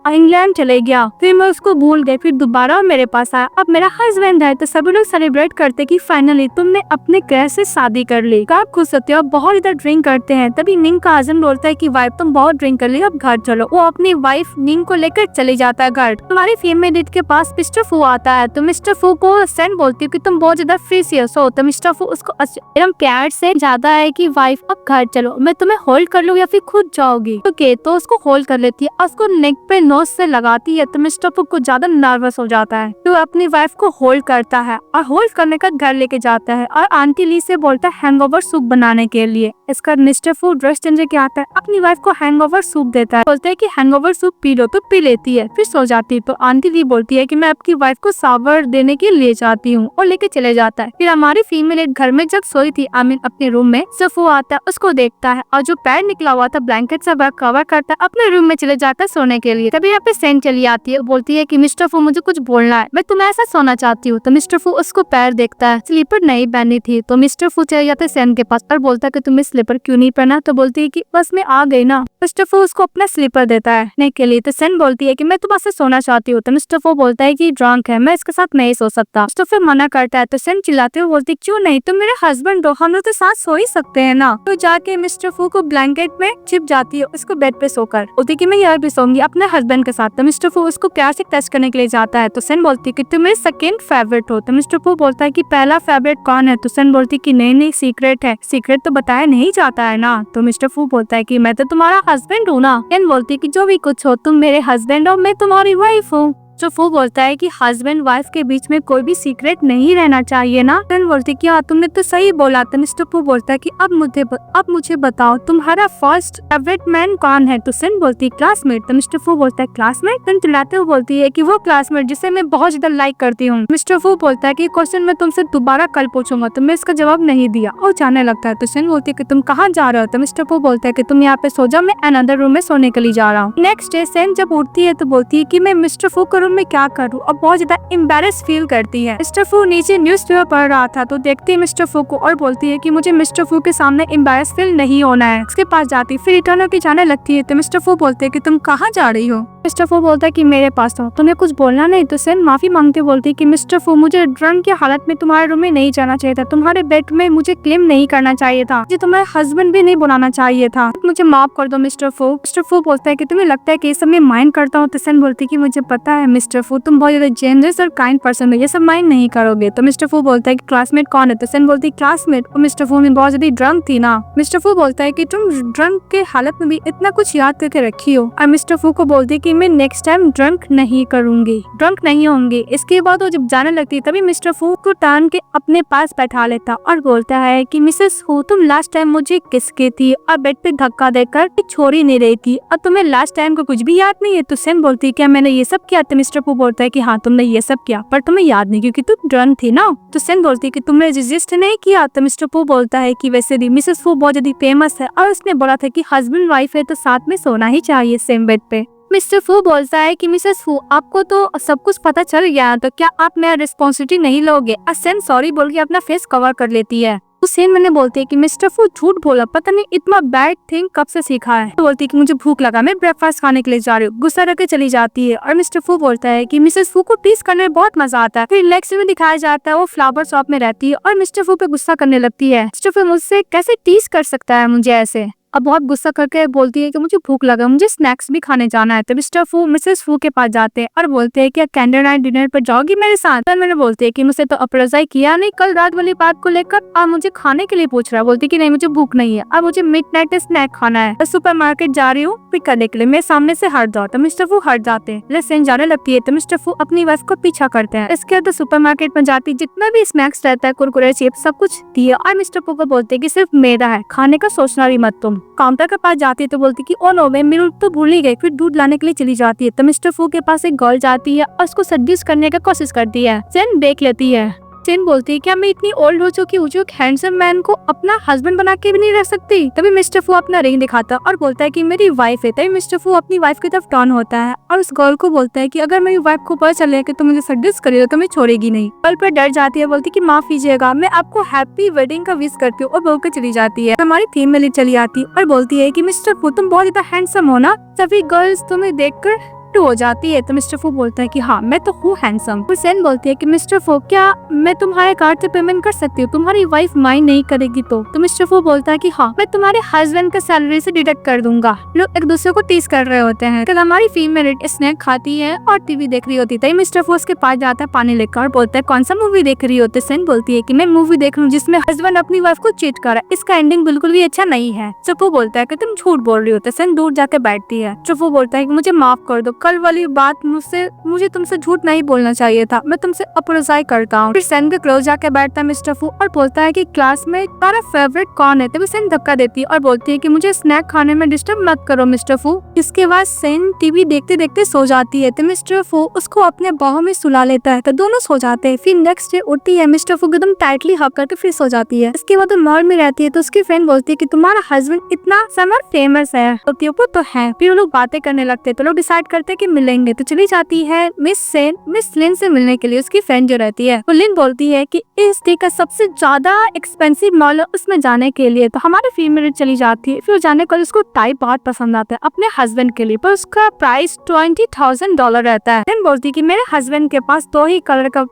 इंग्लैंड चले गया, फिर मैं उसको भूल गई, फिर दोबारा मेरे पास आया। अब मेरा हस्बैंड है। तो सभी लोग सेलिब्रेट करते कि फाइनली तुमने अपने क्रश से शादी कर ली। आप खुश होते हो, बहुत ज्यादा ड्रिंक करते हैं। तभी निंग का हस्बैंड बोलता है कि वाइफ तुम बहुत ड्रिंक कर ली, अब घर चलो। वो अपनी वाइफ निंग को लेकर चले जाता है घर। तुम्हारी फीमेल लीड के पास मिस्टर फू आता है। तो मिस्टर फू को सेन बोलती है कि तुम बहुत ज्यादा फ्रीसियस हो। तो मिस्टर फू उसको एकदम प्यार से जाता है कि वाइफ अब घर चलो, मैं तुम्हें होल्ड कर लूँ या फिर खुद जाओगी। ओके तो उसको होल्ड कर लेती है और उसको नेक पे नोज से लगाती है। तो मिस्टर फू को ज्यादा नर्वस हो जाता है तो अपनी वाइफ को होल्ड करता है और होल्ड करने का घर लेके जाता है और आंटी ली से बोलता है हैंगओवर सूप बनाने के लिए। इसका मिस्टर फू ड्रेस चेंज के आता है, अपनी वाइफ को हैंगओवर सूप देता है। बोलते है कि हैंगओवर सूप पी लो। तो पी लेती है, फिर सो जाती है। तो आंटी ली बोलती है कि मैं आपकी वाइफ को शावर देने के लिए जाती हूँ और लेके चले जाता है। फिर हमारी फीमेल एक घर में जब सोई थी आमीन अपने रूम में, सफू आता है उसको देखता है और जो पैर निकला हुआ था ब्लैंकेट से कवर करता है, अपने रूम में चले जाता है सोने के लिए। तभी यहाँ पे सेन चली आती है, बोलती है कि मिस्टर फू मुझे कुछ बोलना है, मैं तुम्हें ऐसा सोना चाहती हूँ। तो मिस्टर फू उसको पैर देखता है, स्लीपर नहीं पहनी थी। तो मिस्टर फू चले जाते सेन के पास और बोलता है कि तुम्हें स्लीपर क्यों नहीं पहना। तो बोलती है कि बस मैं आ गई ना। मिस्टर फू उसको अपना स्लीपर देता है पहनने के लिए। तो सेन बोलती है कि मैं तुम्हारे से सोना चाहती हूँ। तो मिस्टर फू बोलता है कि ड्रंक है, मैं इसके साथ नहीं सो सकता। मिस्टर फू मना करता है। तो सेन चिल्लाते हुए बोलती क्यों नहीं, तुम मेरे हस्बैंड हो, हम लोग तो साथ सो ही सकते हैं ना। तो जाके मिस्टर फू को ब्लैंकेट में छिप जाती है उसको बेड पे सोकर, बोलती कि मैं यार भी सोऊंगी अपने हस्बैंड के साथ। तो मिस्टर फू उसको प्यार से टच करने के लिए जाता है। तो सेन बोलती है कि तुम मेरे सेकंड फेवरेट हो। तो मिस्टर फू बोलता है कि पहला फेवरेट कौन है। तो सेन बोलती कि नहीं सीक्रेट है, सीक्रेट तो बताया नहीं जाता है ना। तो मिस्टर फू बोलता है कि मैं तो तुम्हारा हस्बैंड हूँ ना। सेन बोलती कि जो भी कुछ हो तुम मेरे हस्बैंड हो, मैं तुम्हारी वाइफ हूँ। तो फू बोलता है कि हस्बैंड वाइफ के बीच में कोई भी सीक्रेट नहीं रहना चाहिए ना। सेन बोलती कि हाँ तुमने तो सही बोला। तो मिस्टर फू बोलता है कि अब मुझे बताओ तुम्हारा फर्स्ट फेवरेट मैन कौन है। तो सेन बोलती क्लासमेट। तो मिस्टर फू बोलता है क्लासमेट। सेन चिल्लाते हुए बोलती है कि वो क्लासमेट जिसे मैं बहुत ज्यादा लाइक करती हूँ। मिस्टर फू बोलता है कि क्वेश्चन मैं तुमसे दोबारा कल पूछूंगा। तो मैं इसका जवाब नहीं दिया और जाने लगता है। तो सेन बोलती है कि तुम कहाँ जा रहे हो। तो मिस्टर फू बोलता है कि तुम यहाँ पे सो जाओ, मैं अनदर रूम में सोने के लिए जा रहा हूँ। नेक्स्ट डे सेन जब उठती है तो बोलती है कि मैं मिस्टर फू को रूम मैं क्या करूँ, और बहुत ज्यादा एम्बेरस फील करती है। मिस्टर फू नीचे न्यूज़पेपर पढ़ रहा था तो देखती है मिस्टर फू को और बोलती है कि मुझे मिस्टर फू के सामने एम्बेरस फील नहीं होना है। उसके पास जाती फिर रिटर्न होकर जाने लगती है तो मिस्टर फू बोलते है कि तुम कहाँ जा रही हो। मिस्टर फू बोलता है कि मेरे पास हो, तुम्हें कुछ बोलना नहीं। तो सेन माफी मांगते बोलती है कि मिस्टर फू मुझे ड्रंक की हालत में तुम्हारे रूम में नहीं जाना चाहिए था, तुम्हारे बेड में मुझे क्लेम नहीं करना चाहिए था, मुझे तुम्हारे हस्बैंड भी नहीं बुलाना चाहिए था, मुझे माफ कर दो मिस्टर फू। मिस्टर फू बोलता है कि तुम्हें लगता है कि ये सब मैं माइंड करता हूँ। तो सेन बोलती है कि मुझे पता है मिस्टर फू, तुम बहुत ज्यादा जेनरस और काइंड पर्सन हो, ये सब माइंड नहीं करोगे। तो मिस्टर फू बोलता है कि क्लासमेट कौन है। तो सेन बोलती है क्लासमेट, और मिस्टर फू में बहुत ज्यादा ड्रंक थी ना। मिस्टर फू बोलता है कि तुम ड्रंक के हालत में भी इतना कुछ याद करके रखी हो। और मिस्टर फू को बोलती है कि मैं नेक्स्ट टाइम ड्रंक नहीं करूंगी, ड्रंक नहीं होंगी। इसके बाद वो जब जाने लगती है तभी मिस्टर फू को टान के अपने पास बैठा लेता और बोलता है कि मिसेस फू, तुम लास्ट टाइम मुझे किस की थी और बेड पे धक्का देकर छोड़ ही नहीं रही थी, और तुम्हें लास्ट टाइम को कुछ भी याद नहीं है। तो सेन बोलती है क्या मैंने ये सब किया। तो मिस्टर फू बोलता है कि हाँ तुमने ये सब किया, पर तुम्हें याद नहीं क्योंकि तुम ड्रंक थी ना। तो सेन बोलती है कि तुमने रजिस्ट नहीं किया। तो मिस्टर फू बोलता है कि वैसे भी मिसेस फू बहुत ज्यादा फेमस है और उसने बोला था कि हस्बैंड वाइफ है तो साथ में सोना ही चाहिए सेम बेड पे। मिस्टर फू बोलता है कि मिसेस फू, आपको तो सब कुछ पता चल गया तो क्या आप मेरा रिस्पॉन्सिबिलिटी नहीं लोगे। सेन सॉरी बोल के अपना फेस कवर कर लेती है। सेन मैंने बोलती है कि मिस्टर फू झूठ बोला, पता नहीं इतना बैड थिंग कब से सीखा है। तो बोलती है कि मुझे भूख लगा, मैं ब्रेकफास्ट खाने के लिए जा रही हूँ। गुस्सा रख के चली जाती है और मिस्टर फू बोलता है कि मिसेस फू को टीज करने में बहुत मजा आता है। फिर नेक्स्ट में दिखाया जाता है वो फ्लावर शॉप में रहती है और मिस्टर फू पे गुस्सा करने लगती है। मिस्टर फू मुझसे कैसे टीज कर सकता है मुझे ऐसे। अब बहुत गुस्सा करके बोलती है कि मुझे भूख लगा, मुझे स्नैक्स भी खाने जाना है। तो मिस्टर फू मिसेस फू के पास जाते हैं और बोलते हैं कि कैंडल नाइट डिनर पर जाओगी मेरे साथ। तो मैंने बोलती है कि मुझसे तो अप्रोजाई किया नहीं कल रात वाली बात को लेकर, और मुझे खाने के लिए पूछ रहा है। बोलती है कि नहीं मुझे भूख नहीं है और मुझे मिडनाइट स्नैक खाना है, तो सुपरमार्केट जा रही हूँ पिक करने के लिए, मेरे सामने से हट जाओ। तो मिस्टर फू हट जाते हैं। सेन जाने लगती है तो मिस्टर फू अपनी वाइफ को पीछा करते हैं। इसके बाद सुपरमार्केट में जाती जितना भी स्नैक्स रहता है कुरकुरे चिप्स सब कुछ दिए और मिस्टर फू को बोलते है कि सिर्फ मेरा है, खाने का सोचना भी मत तुम। काउंटर के पास जाती है तो बोलती कि ओ नो मैं मिल्क तो भूल ही गई। फिर दूध लाने के लिए चली जाती है तो मिस्टर फू के पास एक गर्ल जाती है और उसको सेड्यूस करने की कोशिश करती है। सेन देख लेती है। सेन बोलती है क्या मैं इतनी ओल्ड हो चुकी हूँ जो हैंडसम मैन को अपना हस्बैंड बना के भी नहीं रह सकती। तभी मिस्टर फू अपना रिंग दिखाता और बोलता है कि मेरी वाइफ है। तभी मिस्टर फू अपनी वाइफ की तरफ टर्न होता है और उस गर्ल को बोलता है कि अगर मेरी वाइफ को पता चले कि तुम मुझे सेड्यूस करी हो तो मैं छोड़ेगी नहीं। गर्ल पर डर जाती है, बोलती कि माफ कीजिएगा, मैं आपको हैप्पी वेडिंग का विश करती हूँ और बोल के चली जाती है। हमारी थीम में चली आती और बोलती है कि मिस्टर फू तुम बहुत ज्यादा हैंडसम हो ना। सभी गर्ल्स तुम्हें देखकर हो जाती है। तो मिस्टर फू बोलता है कि हाँ मैं तो हूँ हैंडसम। फिर सेन बोलती है कि मिस्टर फू क्या मैं तुम्हारे कार्ड से पेमेंट कर सकती हूँ, तुम्हारी वाइफ माइंड नहीं करेगी तो मिस्टर फू बोलता है कि हाँ मैं तुम्हारे हस्बैंड के सैलरी से डिडक्ट कर दूंगा। लोग एक दूसरे को टीज कर रहे होते हैं। कल हमारी फीमेल स्नैक खाती है और टीवी देख रही होती है। मिस्टर फू उसके पास जाता है पानी लेकर और बोलता है कौन सा मूवी देख रही होती है। सेन बोलती है कि मैं मूवी देख रही हूँ जिसमें हस्बैंड अपनी वाइफ को चीट कर रहा है, इसका एंडिंग बिल्कुल भी अच्छा नहीं है। चप्पू बोलता है कि तुम झूठ बोल रही होते। सेन दूर जाके बैठती है। चप्पू बोलता है कि मुझे माफ कर दो, कल वाली बात मुझे तुमसे झूठ नहीं बोलना चाहिए था, मैं तुमसे अप्रोजाइज करता हूँ। फिर सेन के क्लोज जाके बैठता है मिस्टर फू और बोलता है कि क्लास में तुम्हारा फेवरेट कौन है। तभी सेन धक्का देती है और बोलती है कि मुझे स्नैक खाने में डिस्टर्ब मत करो मिस्टर फू। इसके बाद सेन टीवी देखते देखते सो जाती है तो मिस्टर फू उसको अपने बाहों में सुला लेता है तो दोनों सो जाते हैं। फिर नेक्स्ट डे उठती है, मिस्टर फू एकदम टाइटली हग करके फिर सो जाती है। इसके बाद वो मॉल में रहती है तो उसकी फ्रेंड बोलती है कि तुम्हारा हस्बैंड इतना समर फेमस है। तो है। फिर वो लोग बातें करने लगते हैं तो लोग डिसाइड करते हैं कि मिलेंगे। तो चली जाती है मिस लिन से मिलने के लिए। उसकी फ्रेंड जो रहती है वो लिन बोलती है कि इस डे का सबसे ज्यादा एक्सपेंसिव मॉल है उसमें जाने के लिए। तो हमारी फीमेल चली जाती है। फिर जाने के लिए उसको टाई बहुत पसंद आता है अपने हस्बैंड के लिए, पर उसका प्राइस $20,000 रहता है। लिन बोलती है कि मेरे हस्बैंड के पास 2 ही कलर का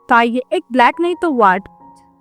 टाई है, एक ब्लैक नहीं तो व्हाइट,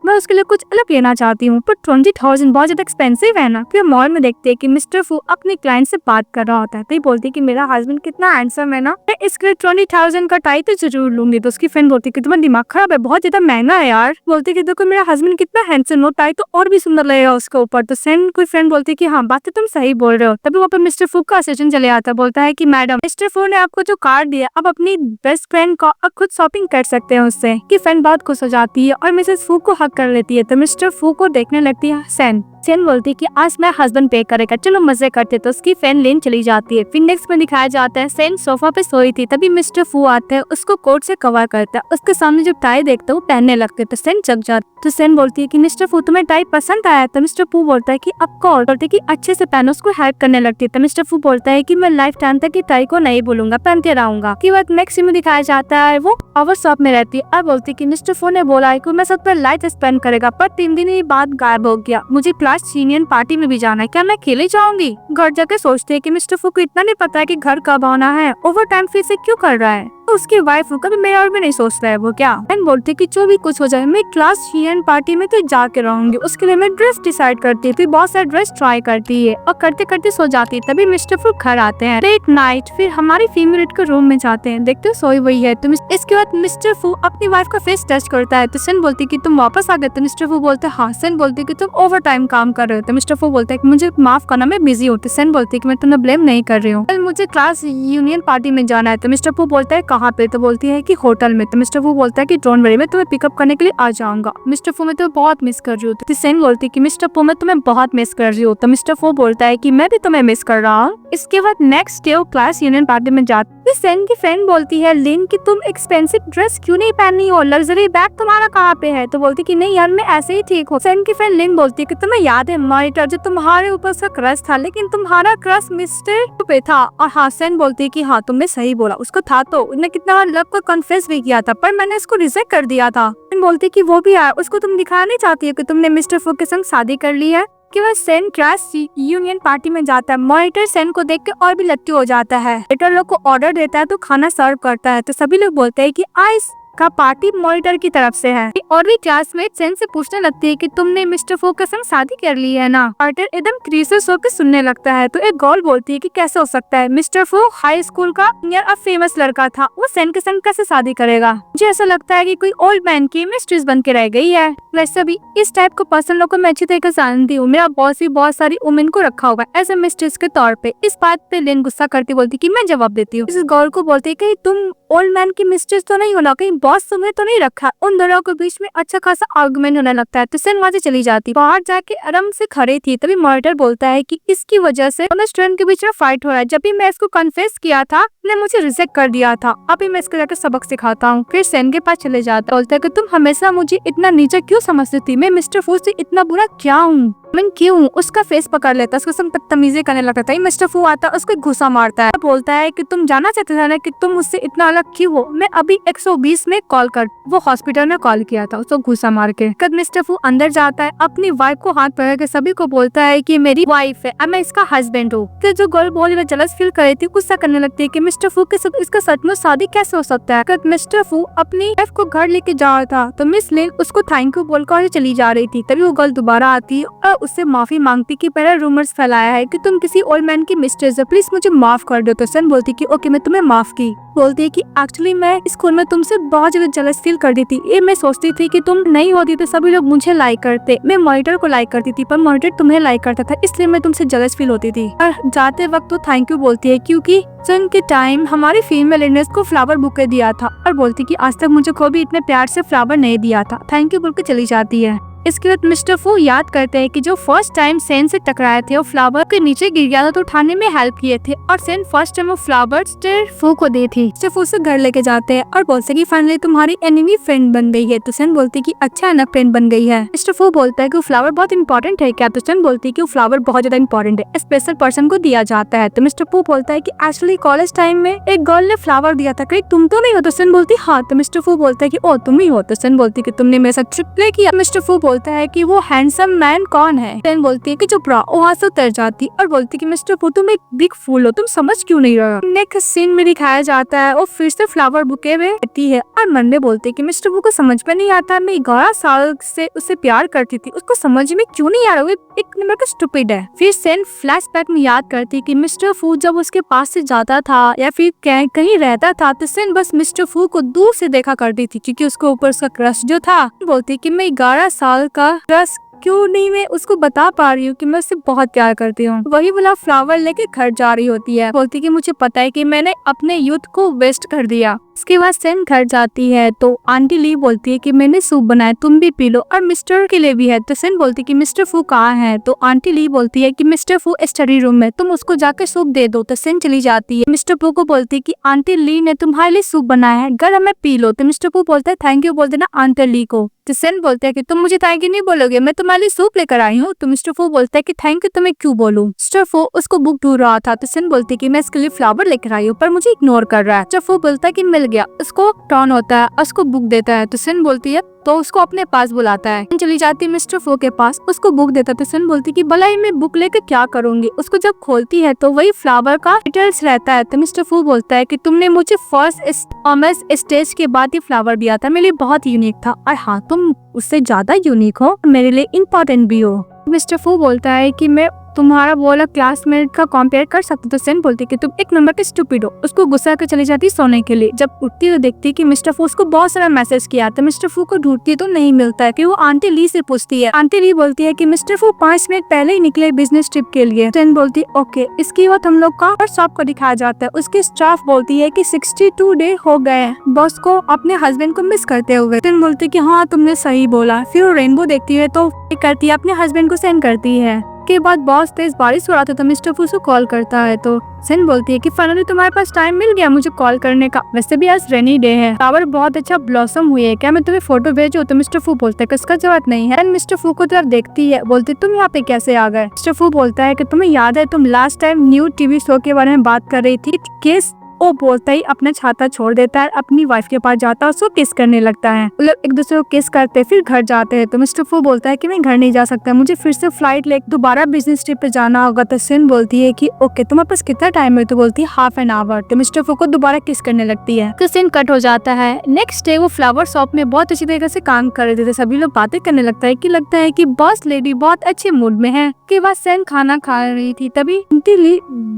मैं उसके लिए कुछ अलग लेना चाहती हूँ, पर 20,000 बहुत ज्यादा एक्सपेंसिव है ना। फिर मॉल में देखते हैं कि मिस्टर फू अपने क्लाइंट से बात कर रहा होता है तो ये बोलती है कि मेरा हस्बैंड कितना हैंडसम है ना, मैं इसके लिए 20,000 का टाई तो जरूर लूंगी। तो उसकी फ्रेंड बोलती है कि तुम्हारा दिमाग खराब है, बहुत ज्यादा महंगा है यार। बोलती है कि देखो मेरा हस्बैंड कितना हैंडसम हो, टाई तो और भी सुंदर लगेगा उसके ऊपर। तो सेन कोई फ्रेंड बोलती है कि हाँ बात तो तुम सही बोल रहे हो। तभी वहाँ पे मिस्टर फू का असिस्टेंट चले आता है, बोलता है कि मैडम मिस्टर फू ने आपको जो कार्ड दिया अब अपनी बेस्ट फ्रेंड को अब खुद शॉपिंग कर सकते हैं उससे। की फ्रेंड बहुत खुश हो जाती है और मिसेस फू को हक कर लेती है तो मिस्टर फू को देखने लगती है सेन। सेन बोलती है कि आज मैं हस्बैंड पे करेगा, चलो मजे करते। तो उसकी फ्रेंड लेन चली जाती है। फिर नेक्स्ट में दिखाया जाता है सेन सोफा पे सोई थी, तभी मिस्टर फू आते हैं, उसको कोट से कवर करता है। उसके सामने जब टाई देखते वो पहनने लगते तो सेन जग जाती। तो सेन बोलती है कि मिस्टर फू तुम्हें टाई पसंद आया? तो मिस्टर फू बोलता है कि ऑफकोर्स, बोलते कि अच्छे से पहनो, उसको हेल्प करने लगती है। तो मिस्टर फू बोलता है कि मैं लाइफ टाइम तक की टाई को नहीं भूलूंगा, पहनते रहूंगा। की बात नेक्स्ट में दिखाया जाता है वो पावर शॉप में रहती है और बोलती है कि मिस्टर फू ने बोला है कि मैं सब पर लाइट स्पेंड करेगा, पर 3 दिन ही बाद गायब हो गया। मुझे क्लास यूनियन पार्टी में भी जाना है, क्या मैं अकेले जाऊंगी? घर जाके सोचते है कि मिस्टर फू को इतना नहीं पता है कि घर कब आना है, ओवर टाइम फिर से क्यों कर रहा है। तो उसकी वाइफ कभी मेरे और भी नहीं सोचता है वो क्या। एंड बोलते कि जो भी कुछ हो जाए मैं क्लास यूनियन पार्टी में तो जाके रहूंगी। उसके लिए मैं ड्रेस डिसाइड करती है, फिर बहुत सारे ड्रेस ट्राई करती है और करते करते सो जाती है। तभी मिस्टर फू घर आते हैं लेट नाइट। फिर हमारी फीमेल के रूम में जाते हैं, देखते हो सोई वही है। तो इसके बाद मिस्टर फू अपनी वाइफ का फेस टच करता है। तो सेन बोलती कि तुम वापस आ गए? तो मिस्टर फू बोलते हाँ। सेन बोलती कि तुम ओवर टाइम काम कर रहे हो। तो मिस्टर फू बोलता है कि मुझे माफ करना, मैं बिजी हूँ। तो सेन बोलती है कि मैं तुम्हें ब्लेम नहीं कर रही हूँ, मुझे क्लास यूनियन पार्टी में जाना है। तो मिस्टर फू बोलता है कहाँ पे? तो बोलती है कि होटल में। तो मिस्टर फू बोलता है कि डोंट वरी, मैं तुम्हें पिकअप करने के लिए आ जाऊंगा। मिस्टर फू मैं तुम्हें बहुत मिस कर रही हूँ। तो सेन बोलती है कि मिस्टर फू मैं तुम्हें बहुत मिस कर रही हूँ। तो मिस्टर फू बोलता है कि मैं भी तुम्हें मिस कर रहा हूँ। इसके बाद नेक्स्ट डे वो क्लास यूनियन पार्टी में जाती है। सेन की फ्रेंड बोलती है लिन कि तुम एक्सपेंसिव ड्रेस क्यों नहीं पहनी हो, लग्जरी बैग तुम्हारा कहाँ पे है? तो बोलती कि नहीं यार मैं ऐसे ही ठीक हूँ। सेन की फ्रेंड लिन बोलती है कि तुम्हें याद है मॉनिटर जो तुम्हारे ऊपर उसका क्रश था, लेकिन तुम्हारा क्रश मिस्टर पे था। और हाँ, सेन बोलती है कि हाँ तुमने सही बोला, उसको था तो उसने कितना लव को कन्फेस भी किया था, पर मैंने इसको रिजेक्ट कर दिया था। सेन बोलती है कि वो भी आया, उसको तुम दिखाना नहीं चाहती हो कि तुमने मिस्टर फू के संग शादी कर ली है। कि वह सेन क्लास यूनियन पार्टी में जाता है। मॉनिटर सेन को देख के और भी लट्टू हो जाता है। वेटर लोग को ऑर्डर देता है तो खाना सर्व करता है। तो सभी लोग बोलते हैं कि आइस का पार्टी मॉनिटर की तरफ से है। और भी क्लासमेट सेन से पूछने लगती है कि तुमने मिस्टर फू के संग शादी कर ली है ना? मॉनिटर एकदम क्रीसेस होकर सुनने लगता है। तो एक गर्ल बोलती है कि कैसे हो सकता है, मिस्टर फू हाई स्कूल का और फेमस लड़का था, वो सेन के संग कैसे शादी करेगा? मुझे ऐसा लगता है कि कोई ओल्ड मैन की मिस्ट्रेस बन के रह गई है। वैसे भी इस टाइप को पर्सन लोग को मैं अच्छी तरीके से जानती हूँ, मेरा बॉस भी बहुत सारी वुमेन को रखा हुआ है एज ए मिस्ट्रेस के तौर पे। इस बात पे लिन गुस्सा करती बोलती कि मैं जवाब देती हूँ। इस गर्ल को बोलती कि तुम ओल्ड मैन की मिस्ट्रेस तो नहीं हो ना, कहीं बॉस तुम्हें तो नहीं रखा? उन दोनों के बीच में अच्छा खासा आर्गुमेंट होने लगता है। तो सेन वहाँ से चली जाती। बाहर जाके आराम से खड़ी थी, तभी मॉनिटर बोलता है कि इसकी वजह से दोनों स्टूडेंट के बीच में फाइट हो रहा है। जब भी मैं इसको कन्फेस किया था ने मुझे रिजेक्ट कर दिया था, अभी मैं इसको जाकर सबक सिखाता हूँ। फिर सेन के पास चले जाता, बोलता है कि तुम हमेशा मुझे इतना नीचा क्यों समझती थी, मैं मिस्टर फू से इतना बुरा क्या हूँ, मैं क्यों? उसका फेस पकड़ लेता, उसको सब बदतमीजी करने लगता था। मिस्टर फू आता, उसको गुस्सा मारता है, बोलता है कि तुम जानना चाहते थे ना कि तुम मुझसे इतना अलग क्यों हो, मैं अभी 120 में कॉल कर। वो हॉस्पिटल में कॉल किया था, उसको गुस्सा मार के। कद मिस्टर फू अंदर जाता है, अपनी वाइफ को हाथ पकड़ के सभी को बोलता है कि मेरी वाइफ है, मैं इसका हस्बैंड हूँ। तो जो गर्ल बहुत ज्यादा जलस फील कर रही थी, गुस्सा करने लगती है कि मिस्टर फू के साथ इसका सचमुच शादी कैसे हो सकता है। कद मिस्टर फू अपनी वाइफ को घर लेके जा रहा था, तो मिस लिन उसको थैंक यू बोलकर चली जा रही थी। तभी वो गर्ल दोबारा आती है और उससे माफी मांगती कि पहले रूमर्स फैलाया है कि तुम किसी ओल्ड मैन की मिस्ट्रेस हो, प्लीज मुझे माफ कर दो। तो सन बोलती कि ओके मैं तुम्हें माफ की। बोलती है कि एक्चुअली मैं स्कूल में तुमसे बहुत ज्यादा जलस फील करती थी। ये मैं सोचती थी कि तुम नहीं होती तो सभी लोग मुझे लाइक करते, मैं मॉनिटर को लाइक करती थी पर मॉनिटर तुम्हें लाइक करता था, इसलिए मैं तुमसे जलस फील होती थी। और जाते वक्त तो थैंक यू बोलती है क्योंकि सन के टाइम हमारी फीमेल इंडर्स को फ्लावर बुके दिया था। और बोलती कि आज तक मुझे कोई भी इतने प्यार से फ्लावर नहीं दिया था, थैंक यू बोल के चली जाती है। इसके बाद मिस्टर फू याद करते हैं कि जो फर्स्ट टाइम सेन से टकराए थे वो फ्लावर के नीचे गिर गया था तो उठाने में हेल्प किए थे और सेन फर्स्ट टाइम वो फ्लावर मिस्टर फू को दी थी। मिस्टर फू से घर लेके जाते हैं और बोलते कि फाइनली तुम्हारी एनिमी फ्रेंड बन गई है। तो सेन बोलती कि अच्छा ना फ्रेंड बन गई है। मिस्टर फू बोलता है कि वो फ्लावर बहुत इंपॉर्टेंट है क्या? तो सेन बोलती है कि वो फ्लावर बहुत ज्यादा इंपॉर्टेंट है, स्पेशल पर्सन को दिया जाता है। तो मिस्टर फू बोलता है कि एक्चुअली कॉलेज टाइम में एक गर्ल ने फ्लावर दिया था, कहीं तुम तो नहीं हो? तो सेन बोलती हाँ। तो मिस्टर फू बोलता है कि ओ तुम ही हो। तो सेन बोलती कि तुमने मेरे साथ ट्रिप प्ले किया। मिस्टर फू बोलता है कि वो हैंडसम मैन कौन है? सेन बोलती है कि जो ब्रा, वहाँ से उतर जाती और बोलती कि मिस्टर फू तुम एक बिग फूल हो, तुम समझ क्यों नहीं रहे? नेक्स्ट सीन में दिखाया जाता है वो फिर से फ्लावर बुके में रहती है और मन में बोलती है कि मिस्टर फू को समझ में नहीं आता, मैं 11 साल से उससे प्यार करती थी, उसको समझ में क्यों नहीं आ रहा, वो एक नंबर का स्टूपिड है। फिर सेन फ्लैशबैक में याद करती है कि मिस्टर फू जब उसके पास से जाता था या फिर कहीं रहता था तो सेन बस मिस्टर फू को दूर से देखा करती थी क्योंकि उसके ऊपर उसका क्रश जो था। बोलती कि मैं 11 साल का क्रश क्यों नहीं मैं उसको बता पा रही हूँ कि मैं उससे बहुत प्यार करती हूँ। वही वाला फ्लावर लेके घर जा रही होती है, बोलती कि मुझे पता है कि मैंने अपने यूथ को वेस्ट कर दिया। उसके बाद सेन घर जाती है तो आंटी ली बोलती है कि मैंने सूप बनाया, तुम भी पी लो और मिस्टर के लिए भी है। तो सेन बोलती है कि मिस्टर फू कहाँ है? तो आंटी ली बोलती है कि मिस्टर फू स्टडी रूम में, तुम उसको जाकर सूप दे दो। तो सेन चली जाती है। मिस्टर फू को बोलती है कि आंटी ली ने तुम्हारे लिए सूप बनाया है, गर्म है, पी लो। तो मिस्टर फू बोलता है थैंक यू बोल देना आंटी ली को। तो सेन बोलते हैं कि तुम मुझे थैंक यू नहीं बोलोगे, मैं तुम्हारे लिए सूप लेकर आई हूँ। तो मिस्टर फू बोलता है कि थैंक यू तुम्हें क्यों बोलूं? मिस्टर फू उसको बुक ढूंढ रहा था। तो सेन बोलती है कि मैं इसके लिए फ्लावर लेकर आई हूँ पर मुझे इग्नोर कर रहा है। मिस्टर फू बोलता है कि मिल गया। उसको टर्न होता है, उसको बुक देता है। तो सेन बोलती है तो उसको अपने पास बुलाता है। चली जाती है मिस्टर फू के पास, उसको बुक देता है। तो सेन बोलती है कि भला मैं बुक लेकर क्या करूंगी? उसको जब खोलती है तो वही फ्लावर का डिटेल्स रहता है। तो मिस्टर फू बोलता है कि तुमने मुझे फर्स्ट स्टेज के बाद ये फ्लावर दिया था, मेरे लिए बहुत यूनिक था और हाँ तुम उससे ज्यादा यूनिक हो, मेरे लिए इम्पोर्टेंट भी हो। मिस्टर फू बोलता है कि मैं तुम्हारा बोला क्लासमेट का कंपेयर कर सकते। तो सेन बोलती है कि तुम एक नंबर के स्टूपिड हो। उसको गुस्सा कर चली जाती सोने के लिए। जब उठती है तो देखती है कि मिस्टर फू उसको बहुत सारा मैसेज किया। तो मिस्टर फू को ढूंढती है तो नहीं मिलता है कि वो आंटी ली से पूछती है। आंटी ली बोलती है कि मिस्टर फू 5 मिनट पहले ही निकले बिजनेस ट्रिप के लिए। सेन बोलती है ओके। इसके बाद हम लोग का शॉप को दिखाया जाता है। उसकी स्टाफ बोलती है कि 62 डे हो गए बॉस को अपने हस्बैंड को मिस करते हुए। सेन बोलती है कि हाँ तुमने सही बोला। फिर वो रेनबो देखती है तो करती है अपने हस्बैंड को सेंड करती है। के बाद बॉस तेज बारिश हो रहा था तो मिस्टर फू को कॉल करता है। तो सेन बोलती है कि फाइनली तुम्हारे पास टाइम मिल गया मुझे कॉल करने का, वैसे भी आज रेनी डे है, फ्लावर बहुत अच्छा ब्लॉसम हुई है, क्या मैं तुम्हें फोटो भेजूं? तो मिस्टर फू बोलता है कि इसका जरूरत नहीं है। मिस्टर फू को तरफ देखती है, बोलती तुम यहाँ पे कैसे आ गए? मिस्टर फू बोलता है कि तुम्हें याद है तुम last time new TV show के बारे में बात कर रही थी किस? वो बोलता ही अपना छाता छोड़ देता है, अपनी वाइफ के पास जाता है, उसको किस करने लगता है। वो लोग एक दूसरे को किस करते फिर घर जाते हैं। तो मिस्टर फू बोलता है कि मैं घर नहीं जा सकता, मुझे फिर से फ्लाइट लेकर दोबारा बिजनेस ट्रिप पे जाना होगा। तो सेन बोलती है कि ओके तुम्हारे पास कितना टाइम है? तो बोलती है हाफ एन आवर। तो मिस्टर फू को दोबारा किस करने लगती है। तो सीन कट हो जाता है। नेक्स्ट डे वो फ्लावर शॉप में बहुत अच्छी तरीके से काम कर रहे थे। सभी लोग बातें करने लगता है कि बॉस लेडी बहुत अच्छे मूड में है। के बाद सेन खाना खा रही थी तभी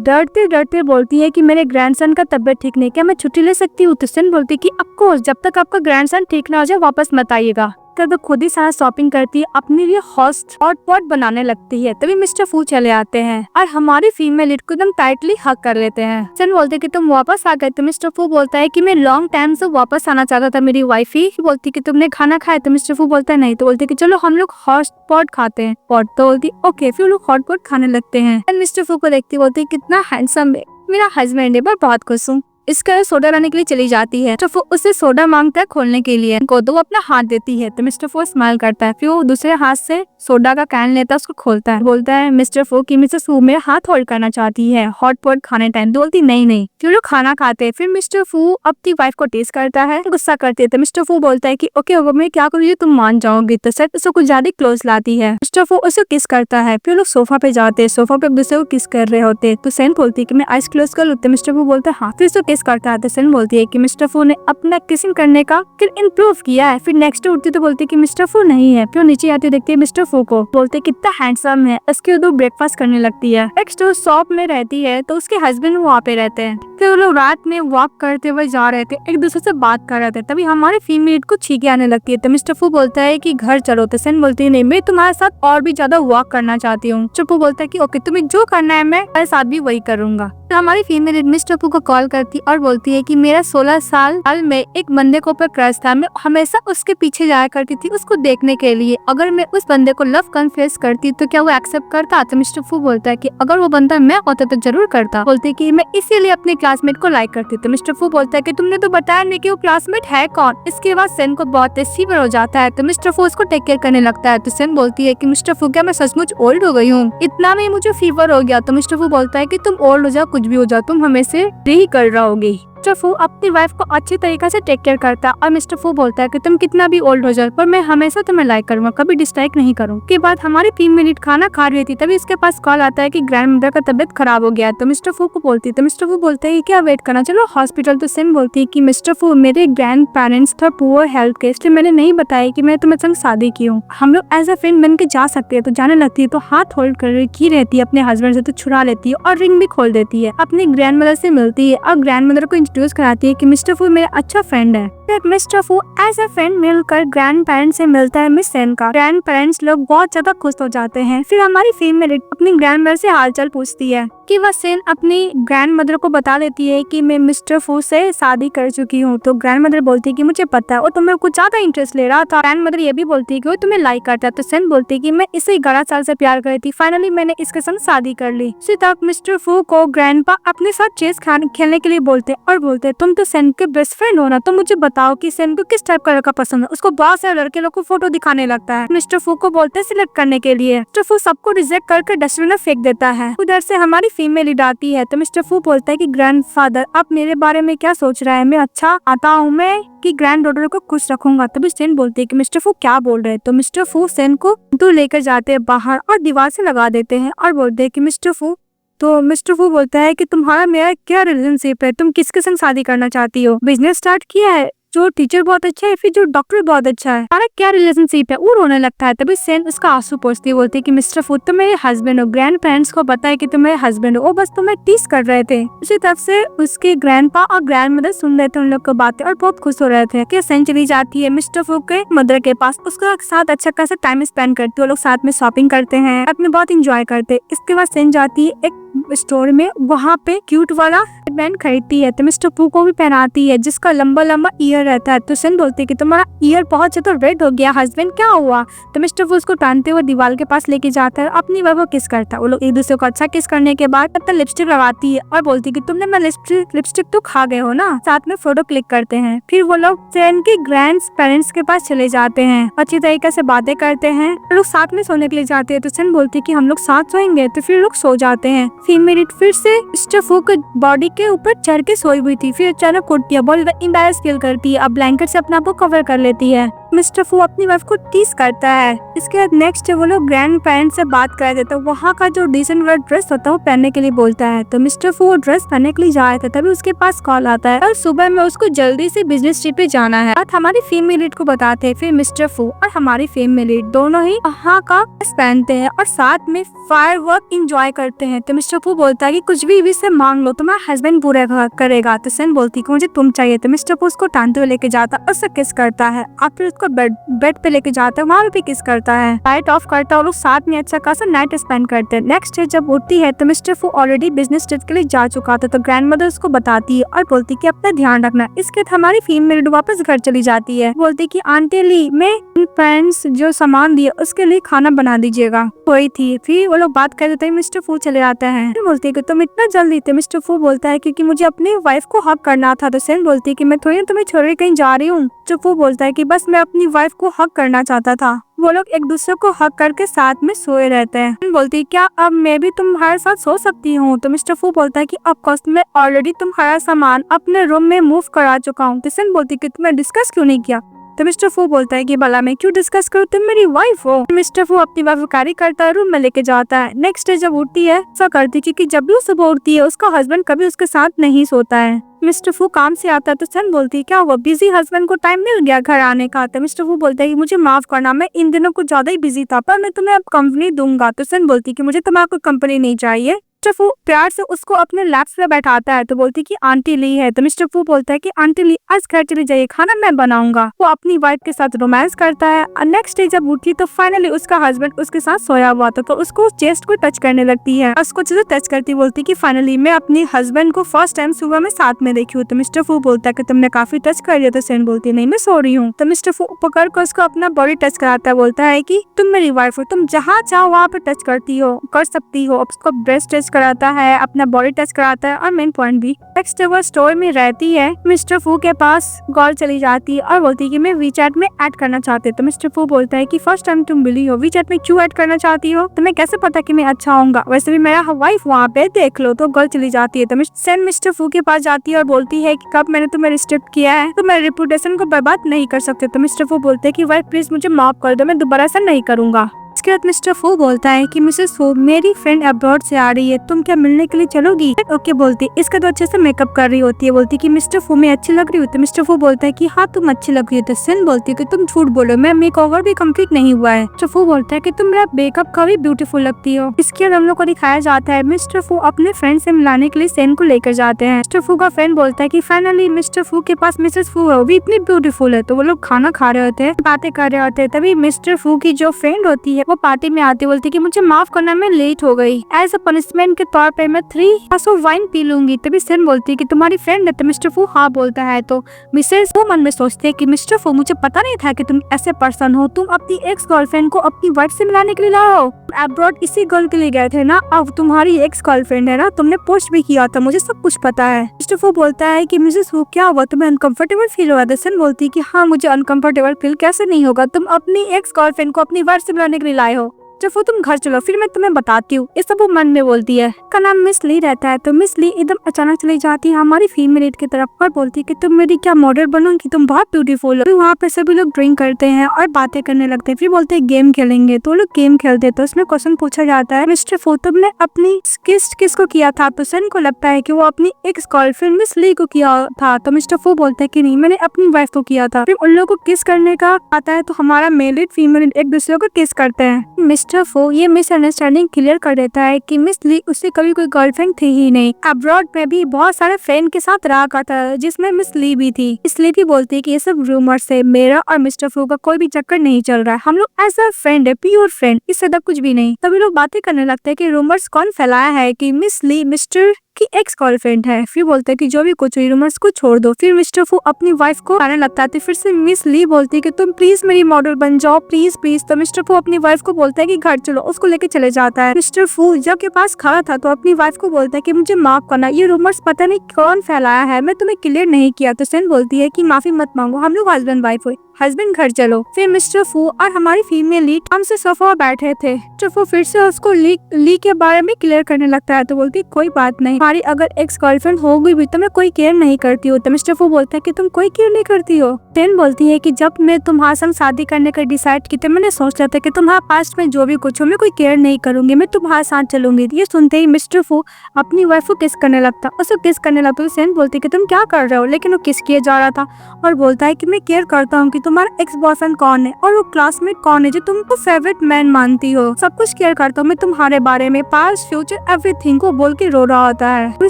डरते डरते बोलती है कि मेरे ग्रैंडसन का तबियत ठीक नहीं, क्या मैं छुट्टी ले सकती हूँ? तो सेन बोलती है कि ऑफ कोर्स, जब तक आपका ग्रैंडसन ठीक ना हो जाए वापस मत आइएगा। तो खुद ही सारा शॉपिंग करती है, अपने लिए हॉटपॉट बनाने लगती है। तभी मिस्टर फू चले आते हैं और हमारी फीमेल लीड को एकदम टाइटली हक कर लेते हैं। सेन बोलते कि तुम वापस आ गए। तो मिस्टर फू बोलता है कि मैं लॉन्ग टाइम से वापस आना चाहता था, मेरी वाइफ ही बोलती कि तुमने खाना खाया? तो मिस्टर फू बोलता है नहीं। तो बोलते कि चलो हम लोग हॉटपॉट खाते हैं। पॉट तो बोलती ओके, फिर लोग हॉटपॉट खाने लगते हैं। मिस्टर फू को देखती बोलती कितना हैंडसम है मेरा हस्बैंड है, पर बहुत खुश हूँ। इसका सोडा लाने के लिए चली जाती है। तो वो उससे सोडा मांगता है खोलने के लिए, को दो अपना हाथ देती है। तो मिस्टर फू स्माइल करता है, फिर वो दूसरे हाथ से सोडा का कैन लेता है, उसको खोलता है। बोलता है मिस्टर फू कि मिसेस फू मेरा हाथ होल्ड करना चाहती है हॉटपॉट खाने टाइम। बोलती नहीं। फिर लोग खाना खाते हैं। फिर मिस्टर फू अपनी वाइफ को टेस्ट करता है, गुस्सा करती है। तो मिस्टर फू बोलता है कि ओके मैं क्या करूँ तुम मान जाओगी? तो सर उसको कुछ ज्यादा क्लोज लाती है। मिस्टर फू उसे किस करता है। फिर लोग सोफा पे जाते हैं, सोफा पे दूसरे को किस कर रहे होते। तो सेन बोलती है कि मैं आइस क्लोज कर लूँ? तो मिस्टर फू बोलता है हाँ। फिर उसको किस करता है। तो सेन बोलती है कि मिस्टर फू ने अपना किसिंग करने का फिर इम्प्रूव किया है। फिर नेक्स्ट उठती तो बोलती है कि मिस्टर फू नहीं है। फिर नीचे आती देखती है मिस्टर फू को, बोलते कितना हैंडसम है। उसके दो ब्रेकफास्ट करने लगती है। नेक्स्ट वो शॉप में रहती है तो उसके हस्बैंड वहाँ पे रहते हैं। फिर वो लोग रात में वॉक करते हुए जा रहे थे, एक दूसरे से बात कर रहे थे। तभी हमारे फीमेल को छींके आने लगती है। तो मिस्टर फू बोलता है कि घर चलो। तो सेन बोलती है नहीं, मैं तुम्हारे साथ और भी ज्यादा वॉक करना चाहती हूँ। चुप्पू बोलता है कि ओके तुम्हें जो करना है मैं तुम्हारे साथ भी वही करूंगा। तो हमारी फीमेल मिस्टर फू को कॉल करती और बोलती है कि मेरा 16 साल में एक बंदे को ऊपर क्रश था, मैं हमेशा उसके पीछे जाया करती थी उसको देखने के लिए। अगर मैं उस बंदे को लव कन्फेस करती तो क्या वो एक्सेप्ट करता? तो मिस्टर फू बोलता है कि अगर वो बंदा मैं होता तो जरूर करता। बोलते है कि मैं इसीलिए अपने क्लासमेट को लाइक करती। तो मिस्टर फू बोलता है कि तुमने तो बताया नहीं कि वो क्लासमेट है कौन। इसके बाद सेन को बहुत फीवर हो जाता है। तो मिस्टर फू उसको टेक केयर करने लगता है। तो सेन बोलती है कि मिस्टर फू क्या मैं सचमुच ओल्ड हो गई हूँ? इतना में मुझे फीवर हो गया। तो मिस्टर फू बोलता है कि तुम ओल्ड हो जाओ कुछ भी हो जाओ, तुम हमें से नहीं कर रहोगी। मिस्टर फू अपनी वाइफ को अच्छी तरीके से टेक केयर करता है और मिस्टर फू बोलता है कि तुम कितना भी ओल्ड हो जाओ पर मैं हमेशा तुम्हें लाइक करूंगा, कभी डिसलाइक नहीं करूँ। के बाद हमारी 3 मिनट खाना खा रही थी तभी इसके पास कॉल आता है कि ग्रैंड मदर का तबियत खराब हो गया है। तो मिस्टर फू को बोलती है। तो मिस्टर फू बोलते है क्या वेट करना, चलो हॉस्पिटल। तो सेन बोलती है कि मिस्टर फू मेरे ग्रैंड पेरेंट्स था पुअर हेल्थ के, इसलिए मैंने नहीं बताया कि मैं तुम्हें संग शादी की हूँ। हम लोग एज अ फ्रेंड बन के जा सकते हैं। तो जाने लगती है तो हाथ होल्ड कर रही रहती है अपने हस्बैंड से, तो छुड़ा लेती है और रिंग भी खोल देती है। अपनी ग्रैंड मदर से मिलती है और ग्रैंड मदर को इंट्रोड्यूस कराती है कि मिस्टर फू मेरा अच्छा फ्रेंड है। फिर मिस्टर फू एज ए फ्रेंड मिलकर ग्रैंड पेरेंट्स से मिलता है मिस सेन का। ग्रैंड पेरेंट्स लोग बहुत ज्यादा खुश हो जाते हैं। फिर हमारी फीमेल अपनी ग्रैंड मदर से हालचाल पूछती है कि वह सेन अपनी ग्रैंड मदर को बता देती है कि मैं मिस्टर फू से शादी कर चुकी हूँ। तो ग्रैंड मदर बोलती है कि मुझे पता है, और तुम्हें कुछ ज्यादा इंटरेस्ट ले रहा था। ग्रैंड मदर ये भी बोलती है कि वो तुम्हें लाइक करता है। तो सेन बोलती है कि मैं इसे 11 साल से प्यार करती थी, फाइनली मैंने इसके संग शादी कर ली। इसी तक मिस्टर फू को ग्रैंडपा अपने साथ चेस खेलने के लिए बोलते और बोलते तुम तो सेन के बेस्ट फ्रेंड हो ना, तो मुझे बताओ कि सेन को किस टाइप का लड़का पसंद है। उसको बहुत सारे लड़के लोग को फोटो दिखाने लगता है। मिस्टर फू को बोलते हैं सिलेक्ट करने के लिए। मिस्टर फू सबको रिजेक्ट करके डस्टबिन में फेंक देता है। उधर से हमारी फीमेल लीड आती है। तो मिस्टर फू बोलता है कि ग्रैंडफादर आप मेरे बारे में क्या सोच रहा है, मैं अच्छा आता हूँ, मैं कि ग्रैंड डॉटर को खुश रखूंगा। तभी सेन बोलती है कि मिस्टर फू क्या बोल रहे हैं। तो मिस्टर फू सेन को दूर लेकर जाते हैं बाहर और दीवार से लगा देते हैं और बोलते हैं कि मिस्टर फू। तो मिस्टर फू बोलता है कि तुम्हारा मेरा क्या रिलेशनशिप है, तुम किसके संग शादी करना चाहती हो, बिजनेस स्टार्ट किया है, जो टीचर बहुत अच्छा है, फिर जो डॉक्टर बहुत अच्छा है, हमारा क्या रिलेशनशिप है। वो रोने लगता है। तभी सेन उसका आंसू पोंछती है, बोलती है कि मिस्टर फू तुम मेरे हस्बैंड हो, ग्रैंड पेरेंट्स को पता है कि तुम मेरे हस्बैंड हो, वो बस तुम्हें टीज कर रहे थे। उसी तरफ से उसके ग्रैंडपा और ग्रैंड मदर सुन रहे थे उन लोग को बातें और बहुत खुश हो रहे थे कि सेन चली जाती है मिस्टर फू के मदर के पास, उसके साथ अच्छा खासा टाइम स्पेंड करती है। वो लोग साथ में शॉपिंग करते हैं, अपने बहुत इंजॉय करते हैं। इसके बाद सेन जाती है एक स्टोर में, वहाँ पे क्यूट वाला बैंड खरीदती है। तो मिस्टर फू को भी पहनाती है जिसका लंबा लंबा ईयर रहता है। तो सेन बोलती है कि तुम्हारा ईयर बहुत ज्यादा रेड हो गया हस्बैंड, क्या हुआ। तो मिस्टर फू उसको टानते हुए दीवार के पास लेके जाता है, अपनी वाइफ को किस करता है। वो लोग एक दूसरे को अच्छा किस करने के बाद तब तक लिपस्टिक लगाती है और बोलती है कि तुमने मैं लिपस्टिक तो खा गए हो ना। साथ में फोटो क्लिक करते हैं। फिर वो लोग सेन के ग्रैंड पेरेंट्स के पास चले जाते हैं, अच्छी तरीके से बातें करते हैं, लोग साथ में सोने के लिए जाते हैं। तो सेन बोलती है कि हम लोग साथ सोएंगे। तो फिर लोग सो जाते हैं। फीमेल फिर से मिस्टर फू के बॉडी के ऊपर चढ़ के सोई हुई थी, फिर अचानक उठती है, बहुत एम्बैरेस फील करती है, अब ब्लैंकेट से अपने आप को कवर कर लेती है। मिस्टर फू अपनी वाइफ को टीज करता है। इसके बाद नेक्स्ट वो लोग ग्रैंड पेरेंट्स से बात कर देते हैं, वहाँ का जो डिसेंट वाला ड्रेस होता है वो पहनने के लिए बोलता है। तो मिस्टर फू वो ड्रेस पहनने के लिए जा रहे थे, तभी उसके पास कॉल आता है और सुबह में उसको जल्दी से बिजनेस ट्रिप पे जाना है। बात हमारी फीमेल लीड को बताते हैं। फिर मिस्टर फू और हमारी फीमेल लीड दोनों ही वहाँ का ड्रेस पहनते हैं और साथ में फायर वर्क इंजॉय करते हैं। तो मिस्टर फू बोलता है कि कुछ भी विश से मांग लो, तुम्हारा हस्बैंड पूरा करेगा। तो सेन बोलती है कि मुझे तुम चाहिए। तो मिस्टर फू उसको टानते हुए लेके जाता है और उससे किस करता है, और फिर उसको बेड पे लेके जाता है, वहाँ भी किस करता है, लाइट ऑफ करता है और लोग साथ में अच्छा खासा नाइट स्पेंड करते हैं। नेक्स्ट डे जब उठती है तो मिस्टर फू ऑलरेडी बिजनेस ट्रिप के लिए जा चुका था। तो ग्रैंड मदर उसको बताती है और बोलती है कि अपना ध्यान रखना। इसके बाद हमारी फीमेल वापस घर चली जाती है, बोलती कि आंटी ली मैं फ्रेंड्स जो सामान दिए उसके लिए खाना बना दीजिएगा, कोई थी। फिर वो लोग बात कर देते हैं, मिस्टर फू चले जाते हैं। बोलती है कि तुम इतना जल्दी थे। मिस्टर फू बोलता है क्योंकि मुझे अपनी वाइफ को हक करना था। तो सेन बोलती है कि मैं थोड़ी तुम्हें छोड़ के कहीं जा रही हूँ। जो फू बोलता है कि बस मैं अपनी वाइफ को हक करना चाहता था। वो लोग एक दूसरे को हक करके साथ में सोए रहते हैं। बोलती है क्या अब मैं भी तुम्हारे साथ सो सकती हूँ। तो मिस्टर फू बोलता है कि ऑफ कोर्स, मैं ऑलरेडी तुम्हारा सामान अपने रूम में मूव करा चुका हूँ। तो सेन बोलती है कि तुमने डिस्कस क्यों नहीं किया। तो मिस्टर फू बोलता है कि भला मैं क्यों डिस्कस करूँ, तुम मेरी वाइफ हो। मिस्टर फू अपनी वाइफ को कैरी करता है, रूम में लेके जाता है। नेक्स्ट डे जब उठती है ऐसा करती क्योंकि जब भी सुबह उठती है उसका हस्बैंड कभी उसके साथ नहीं सोता है। मिस्टर फू काम से आता है तो सन बोलती है क्या वो बिजी हस्बैंड को टाइम मिल गया घर आने का। तो मिस्टर फू बोलता है कि मुझे माफ करना, मैं इन दिनों कुछ ज्यादा ही बिजी था, पर मैं तुम्हें अब कंपनी दूंगा। तो सन बोलती है कि मुझे तुम्हारा कोई कंपनी नहीं चाहिए। मिस्टर फू प्यार से उसको अपने लैप पे बैठाता है। तो बोलती कि आंटी ली है। तो मिस्टर फू बोलता है कि आंटी ली आज घर चली जाइए, खाना मैं बनाऊंगा। वो अपनी वाइफ के साथ रोमांस करता है। नेक्स्ट डे जब उठी तो फाइनली उसका हस्बैंड उसके साथ सोया हुआ था, तो उसको चेस्ट को टच करने लगती है। उसको चीजें टच करती बोलती कि फाइनली मैं अपनी हस्बैंड को फर्स्ट टाइम सुबह में साथ में देखी हूँ। तो मिस्टर फू बोलता है कि तुमने काफी टच कर लिया। तो सेन बोलती है नहीं मैं सो रही हूँ। तो मिस्टर फू पकड़ कर उसको अपना बॉडी टच कराता है, बोलता है कि तुम मेरी वाइफ हो, तुम जहाँ चाहो वहाँ पे टच करती हो, कर सकती हो। उसको ब्रेस्ट टच कराता है, अपना बॉडी टच कराता है और मेन पॉइंट भी। नेक्स्ट वो स्टोर में रहती है, मिस्टर फू के पास कॉल चली जाती है और बोलती है कि मैं वीचैट में ऐड करना चाहती हूँ। तो मिस्टर फू बोलता है कि फर्स्ट टाइम तुम मिली हो, वीचैट में क्यों ऐड करना चाहती हो, तुम्हें कैसे पता कि मैं अच्छा होऊंगा, वैसे भी मेरा वाइफ वहाँ पे देख लो। तो गर्ल चली जाती है। तो सेन मिस्टर फू के पास जाती है और बोलती है कि कब मैंने तुम्हें रिस्ट्रिक्ट किया है, तो मेरे रेपुटेशन को बर्बाद नहीं कर सकते। तो मिस्टर फू बोलते हैं कि वाइफ प्लीज मुझे माफ कर दो, मैं दोबारा ऐसा नहीं करूंगा। इसके बाद मिस्टर फू बोलता है कि मिसेस फू, मेरी फ्रेंड अब्रॉड से आ रही है, तुम क्या मिलने के लिए चलोगी? ओके बोलती। इसका तो अच्छे से मेकअप कर रही होती है, बोलती कि मिस्टर फू मैं अच्छी लग रही हूँ? तो मिस्टर फू बोलता है कि हाँ तुम अच्छी लग रही हो। तो सिन बोलती है कि तुम झूठ बोलो, मैं मेकओवर भी कंप्लीट नहीं हुआ है। मिस्टर फू बोलता है कि तुम मेरा मेकअप का भी ब्यूटीफुल लगती हो। इसके बाद हम लोग को दिखाया जाता है मिस्टर फू अपने फ्रेंड से मिलाने के लिए सेन को लेकर जाते हैं। मिस्टर फू का फ्रेंड बोलता है कि फाइनली मिस्टर फू के पास मिसेस फू है, वो भी इतनी ब्यूटीफुल है। तो वो लोग खाना खा रहे होते हैं, बातें कर रहे होते हैं। तभी मिस्टर फू की जो फ्रेंड होती है वो पार्टी में आती बोलती है कि मुझे माफ करना, मैं लेट हो गई, एज अ पनिशमेंट के तौर पे मैं 3 ग्लास ऑफ वाइन पी लूंगी। तभी सेन बोलती है कि तुम्हारी फ्रेंड है? तो मिस्टर फू हाँ बोलता है। तो मिसेस फू मन में सोचते है कि मिस्टर फू मुझे पता नहीं था कि तुम ऐसे पर्सन हो, तुम अपनी एक्स गर्लफ्रेंड को अपनी वाइफ से मिलाने के लिए लाए हो। अब्रॉड इसी गर्ल के लिए गए थे ना, अब तुम्हारी एक्स गर्लफ्रेंड है ना, तुमने पोस्ट भी किया था, मुझे सब कुछ पता है। मिस्टर फू बोलता है कि मिसेस फू क्या हुआ, तुम्हें अनकंफर्टेबल फील हुआ? सेन बोलती है कि हाँ मुझे अनकंफर्टेबल फील कैसे नहीं होगा, तुम अपनी एक्स गर्लफ्रेंड को अपनी वाइफ से मिलाने के लिए लाए हो। जब वो तुम घर चलो फिर मैं तुम्हें बताती हूँ। ये सब वो मन में बोलती है। का नाम मिस ली रहता है। तो मिस ली एकदम अचानक चली जाती है हमारी फीमेल लीड की तरफ और बोलती है कि तुम मेरी क्या मॉडल बनोगी, तुम बहुत ब्यूटीफुल हो। फिर वहाँ पे सभी लोग ड्रिंक करते हैं और बातें करने लगते हैं। फिर बोलते हैं गेम खेलेंगे, तो लोग गेम खेलते हैं। तो उसमें क्वेश्चन पूछा जाता है मिस्टर फू तुमने अपनी किस किसको किया था? तो सन को लगता है कि वो अपनी एक्स गर्लफ्रेंड मिस ली को किया था। तो मिस्टर फू बोलता है कि नहीं, मैंने अपनी वाइफ को किया था। फिर उन लोगों को किस करने का आता है तो हमारा मेल लीड फीमेल लीड एक दूसरे को किस करते हैं। मिस्टर फू ये मिसअंडरस्टैंडिंग क्लियर कर देता है कि मिस ली उससे कभी कोई गर्लफ्रेंड थी ही नहीं। अब्रॉड में भी बहुत सारे फ्रेंड के साथ रहा करता था जिसमें मिस ली भी थी। इसलिए भी बोलती है कि ये सब रूमर्स है, मेरा और मिस्टर फू का कोई भी चक्कर नहीं चल रहा है, हम लोग एज अ फ्रेंड है, प्योर फ्रेंड, इससे ज्यादा कुछ भी नहीं। तभी लोग बातें करने लगते हैं कि रूमर्स कौन फैलाया है कि मिस ली मिस्टर की एक्स गर्लफ्रेंड है। फिर बोलते हैं कि जो भी कुछ हुई रूमर्स को छोड़ दो। फिर मिस्टर फू अपनी वाइफ को आने लगता है। फिर से मिस ली बोलती है कि तुम प्लीज मेरी मॉडल बन जाओ, प्लीज प्लीज। तो मिस्टर फू अपनी वाइफ को बोलता है कि घर चलो, उसको लेके चले जाता है। मिस्टर फू जब के पास खड़ा था तो अपनी वाइफ को बोलता है कि मुझे माफ करना, ये रूमर्स पता नहीं कौन फैलाया है, मैं तुम्हें क्लियर नहीं किया। तो सेन बोलती है कि माफी मत मांगो, हम लोग हस्बैंड वाइफ हुए, हस्बैंड घर चलो। फिर मिस्टर फू और हमारी फीमेल लीड हमसे सोफा बैठे थे। मिस्टर फू फिर से उसको ली के बारे में क्लियर करने लगता है। तो बोलती है कोई बात नहीं, हमारी अगर एक्स गर्लफ्रेंड होगी भी तो मैं कोई केयर नहीं करती हूँ। तो मिस्टर फू बोलता है कि तुम कोई केयर नहीं करती हो। सेन बोलती है कि जब मैं तुम्हारे संग शादी करने का डिसाइड की तो मैंने सोचा था कि तुम्हारे पास्ट में जो भी कुछ हो मैं कोई केयर नहीं करूंगी, मैं तुम्हारे साथ चलूंगी। ये सुनते ही मिस्टर फू अपनी वाइफ को किस करने लगता, उसको किस करने लगता। सेन बोलती है कि तुम क्या कर रहे हो, लेकिन वो किस किए जा रहा था और बोलता है कि मैं केयर करता हूँ कि तुम्हारा एक्स बॉयफ्रेंड कौन है और वो क्लासमेट कौन है जो तुमको फेवरेट मैन मानती हो, सब कुछ केयर करता हूँ मैं तुम्हारे बारे में, पास्ट फ्यूचर एवरीथिंग को बोल के रो रहा होता है। फिर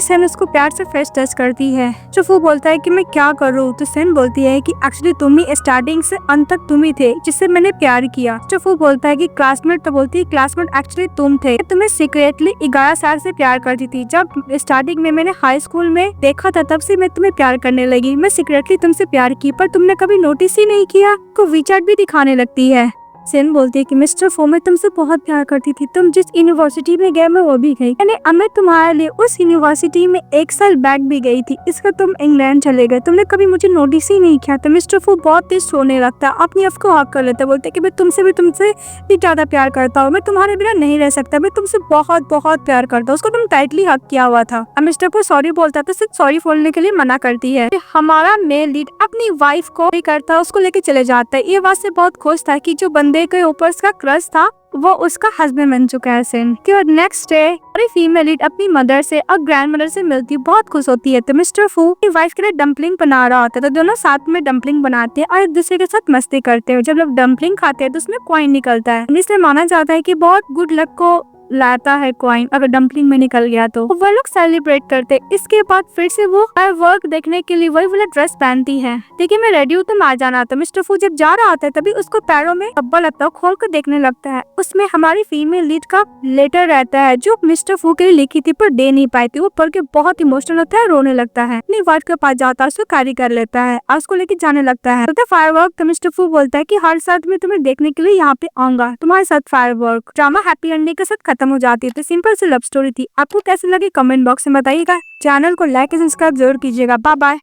सेन उसको प्यार से फेस टच करती है। जो वो बोलता है कि मैं क्या करूँ। तो सेन बोलती है कि एक्चुअली तुम ही स्टार्टिंग से अंत तक तुम ही थे जिससे मैंने प्यार किया। जो वो बोलता है कि क्लासमेट, तो बोलती है क्लासमेट एक्चुअली तुम थे, तुम्हें सीक्रेटली 11 साल से प्यार करती थी। जब स्टार्टिंग में मैंने हाई स्कूल में देखा था तब से मैं तुम्हें प्यार करने लगी, मैं सीक्रेटली तुमसे प्यार की पर तुमने कभी नोटिस ही नहीं किया। को विचार भी दिखाने लगती है। सेन बोलती है कि मिस्टर फू मैं तुमसे बहुत प्यार करती थी, तुम जिस यूनिवर्सिटी में गए मैं वो भी गई, मैं तुम्हारे लिए उस यूनिवर्सिटी में 1 साल बैक भी गई थी, इसका तुम इंग्लैंड चले गए, तुमने कभी मुझे नोटिस ही नहीं किया। तो मिस्टर फू बहुत तेज सोने लगता है, अपनी अफ को हक कर लेता है, बोलते कि मैं तुमसे भी ज्यादा प्यार करता हूँ, मैं तुम्हारे बिना नहीं रह सकता, मैं तुमसे बहुत बहुत प्यार करता हूँ। उसको तुम टाइटली हक किया हुआ था। अब मिस्टर फू सॉरी बोलता है तो सिर्फ सॉरी बोलने के लिए मना करती है। हमारा मेल लीड अपनी वाइफ को करता है, उसको लेके चले जाता है। ये बात से बहुत खुश था कि जो बंदे के ऊपर उसका क्रश था वो उसका हस्बैंड बन चुका है। सेन के बाद नेक्स्ट डे हमारी फीमेल लीड अपनी मदर से और ग्रैंड मदर से मिलती है, बहुत खुश होती है। तो मिस्टर फू की वाइफ के लिए डम्पलिंग बना रहा होता है, तो दोनों साथ में डम्पलिंग बनाते हैं और एक दूसरे के साथ मस्ती करते हैं। जब लोग डम्पलिंग खाते हैं तो उसमें कॉइन निकलता है, इसलिए माना जाता है कि बहुत गुड लक को लाता है कॉइन अगर डम्पलिंग में निकल गया तो। वो लोग सेलिब्रेट करते। इसके बाद फिर से वो वर्क देखने के लिए वही वाला ड्रेस पहनती है। देखिए मैं रेडी हूँ, तुम आ जाना। तो मिस्टर फू जब जा रहा होता है तभी उसको पैरों में धब्बा लगता है, खोल कर देखने लगता है। उसमें हमारी फीमेल लीड का लेटर रहता है जो मिस्टर फू के लिए लिखी थी पर दे नहीं पाई थी। वो पढ़ के बहुत इमोशनल होता है, रोने लगता है। अपनी वाइफ के पास जाता है, उसको कैरी कर लेता है और उसको लेके जाने लगता है। तो फायरवर्क, तो मिस्टर फू बोलता है कि हर साल मैं तुम्हें देखने के लिए यहाँ पे आऊंगा, तुम्हारे साथ फायरवर्क। ड्रामा हैप्पी एंडिंग के साथ खत्म हो जाती है। तो सिंपल सी लव स्टोरी थी। आपको कैसे लगी कमेंट बॉक्स में बताइएगा। चैनल को लाइक और सब्सक्राइब जरूर कीजिएगा। Bye bye.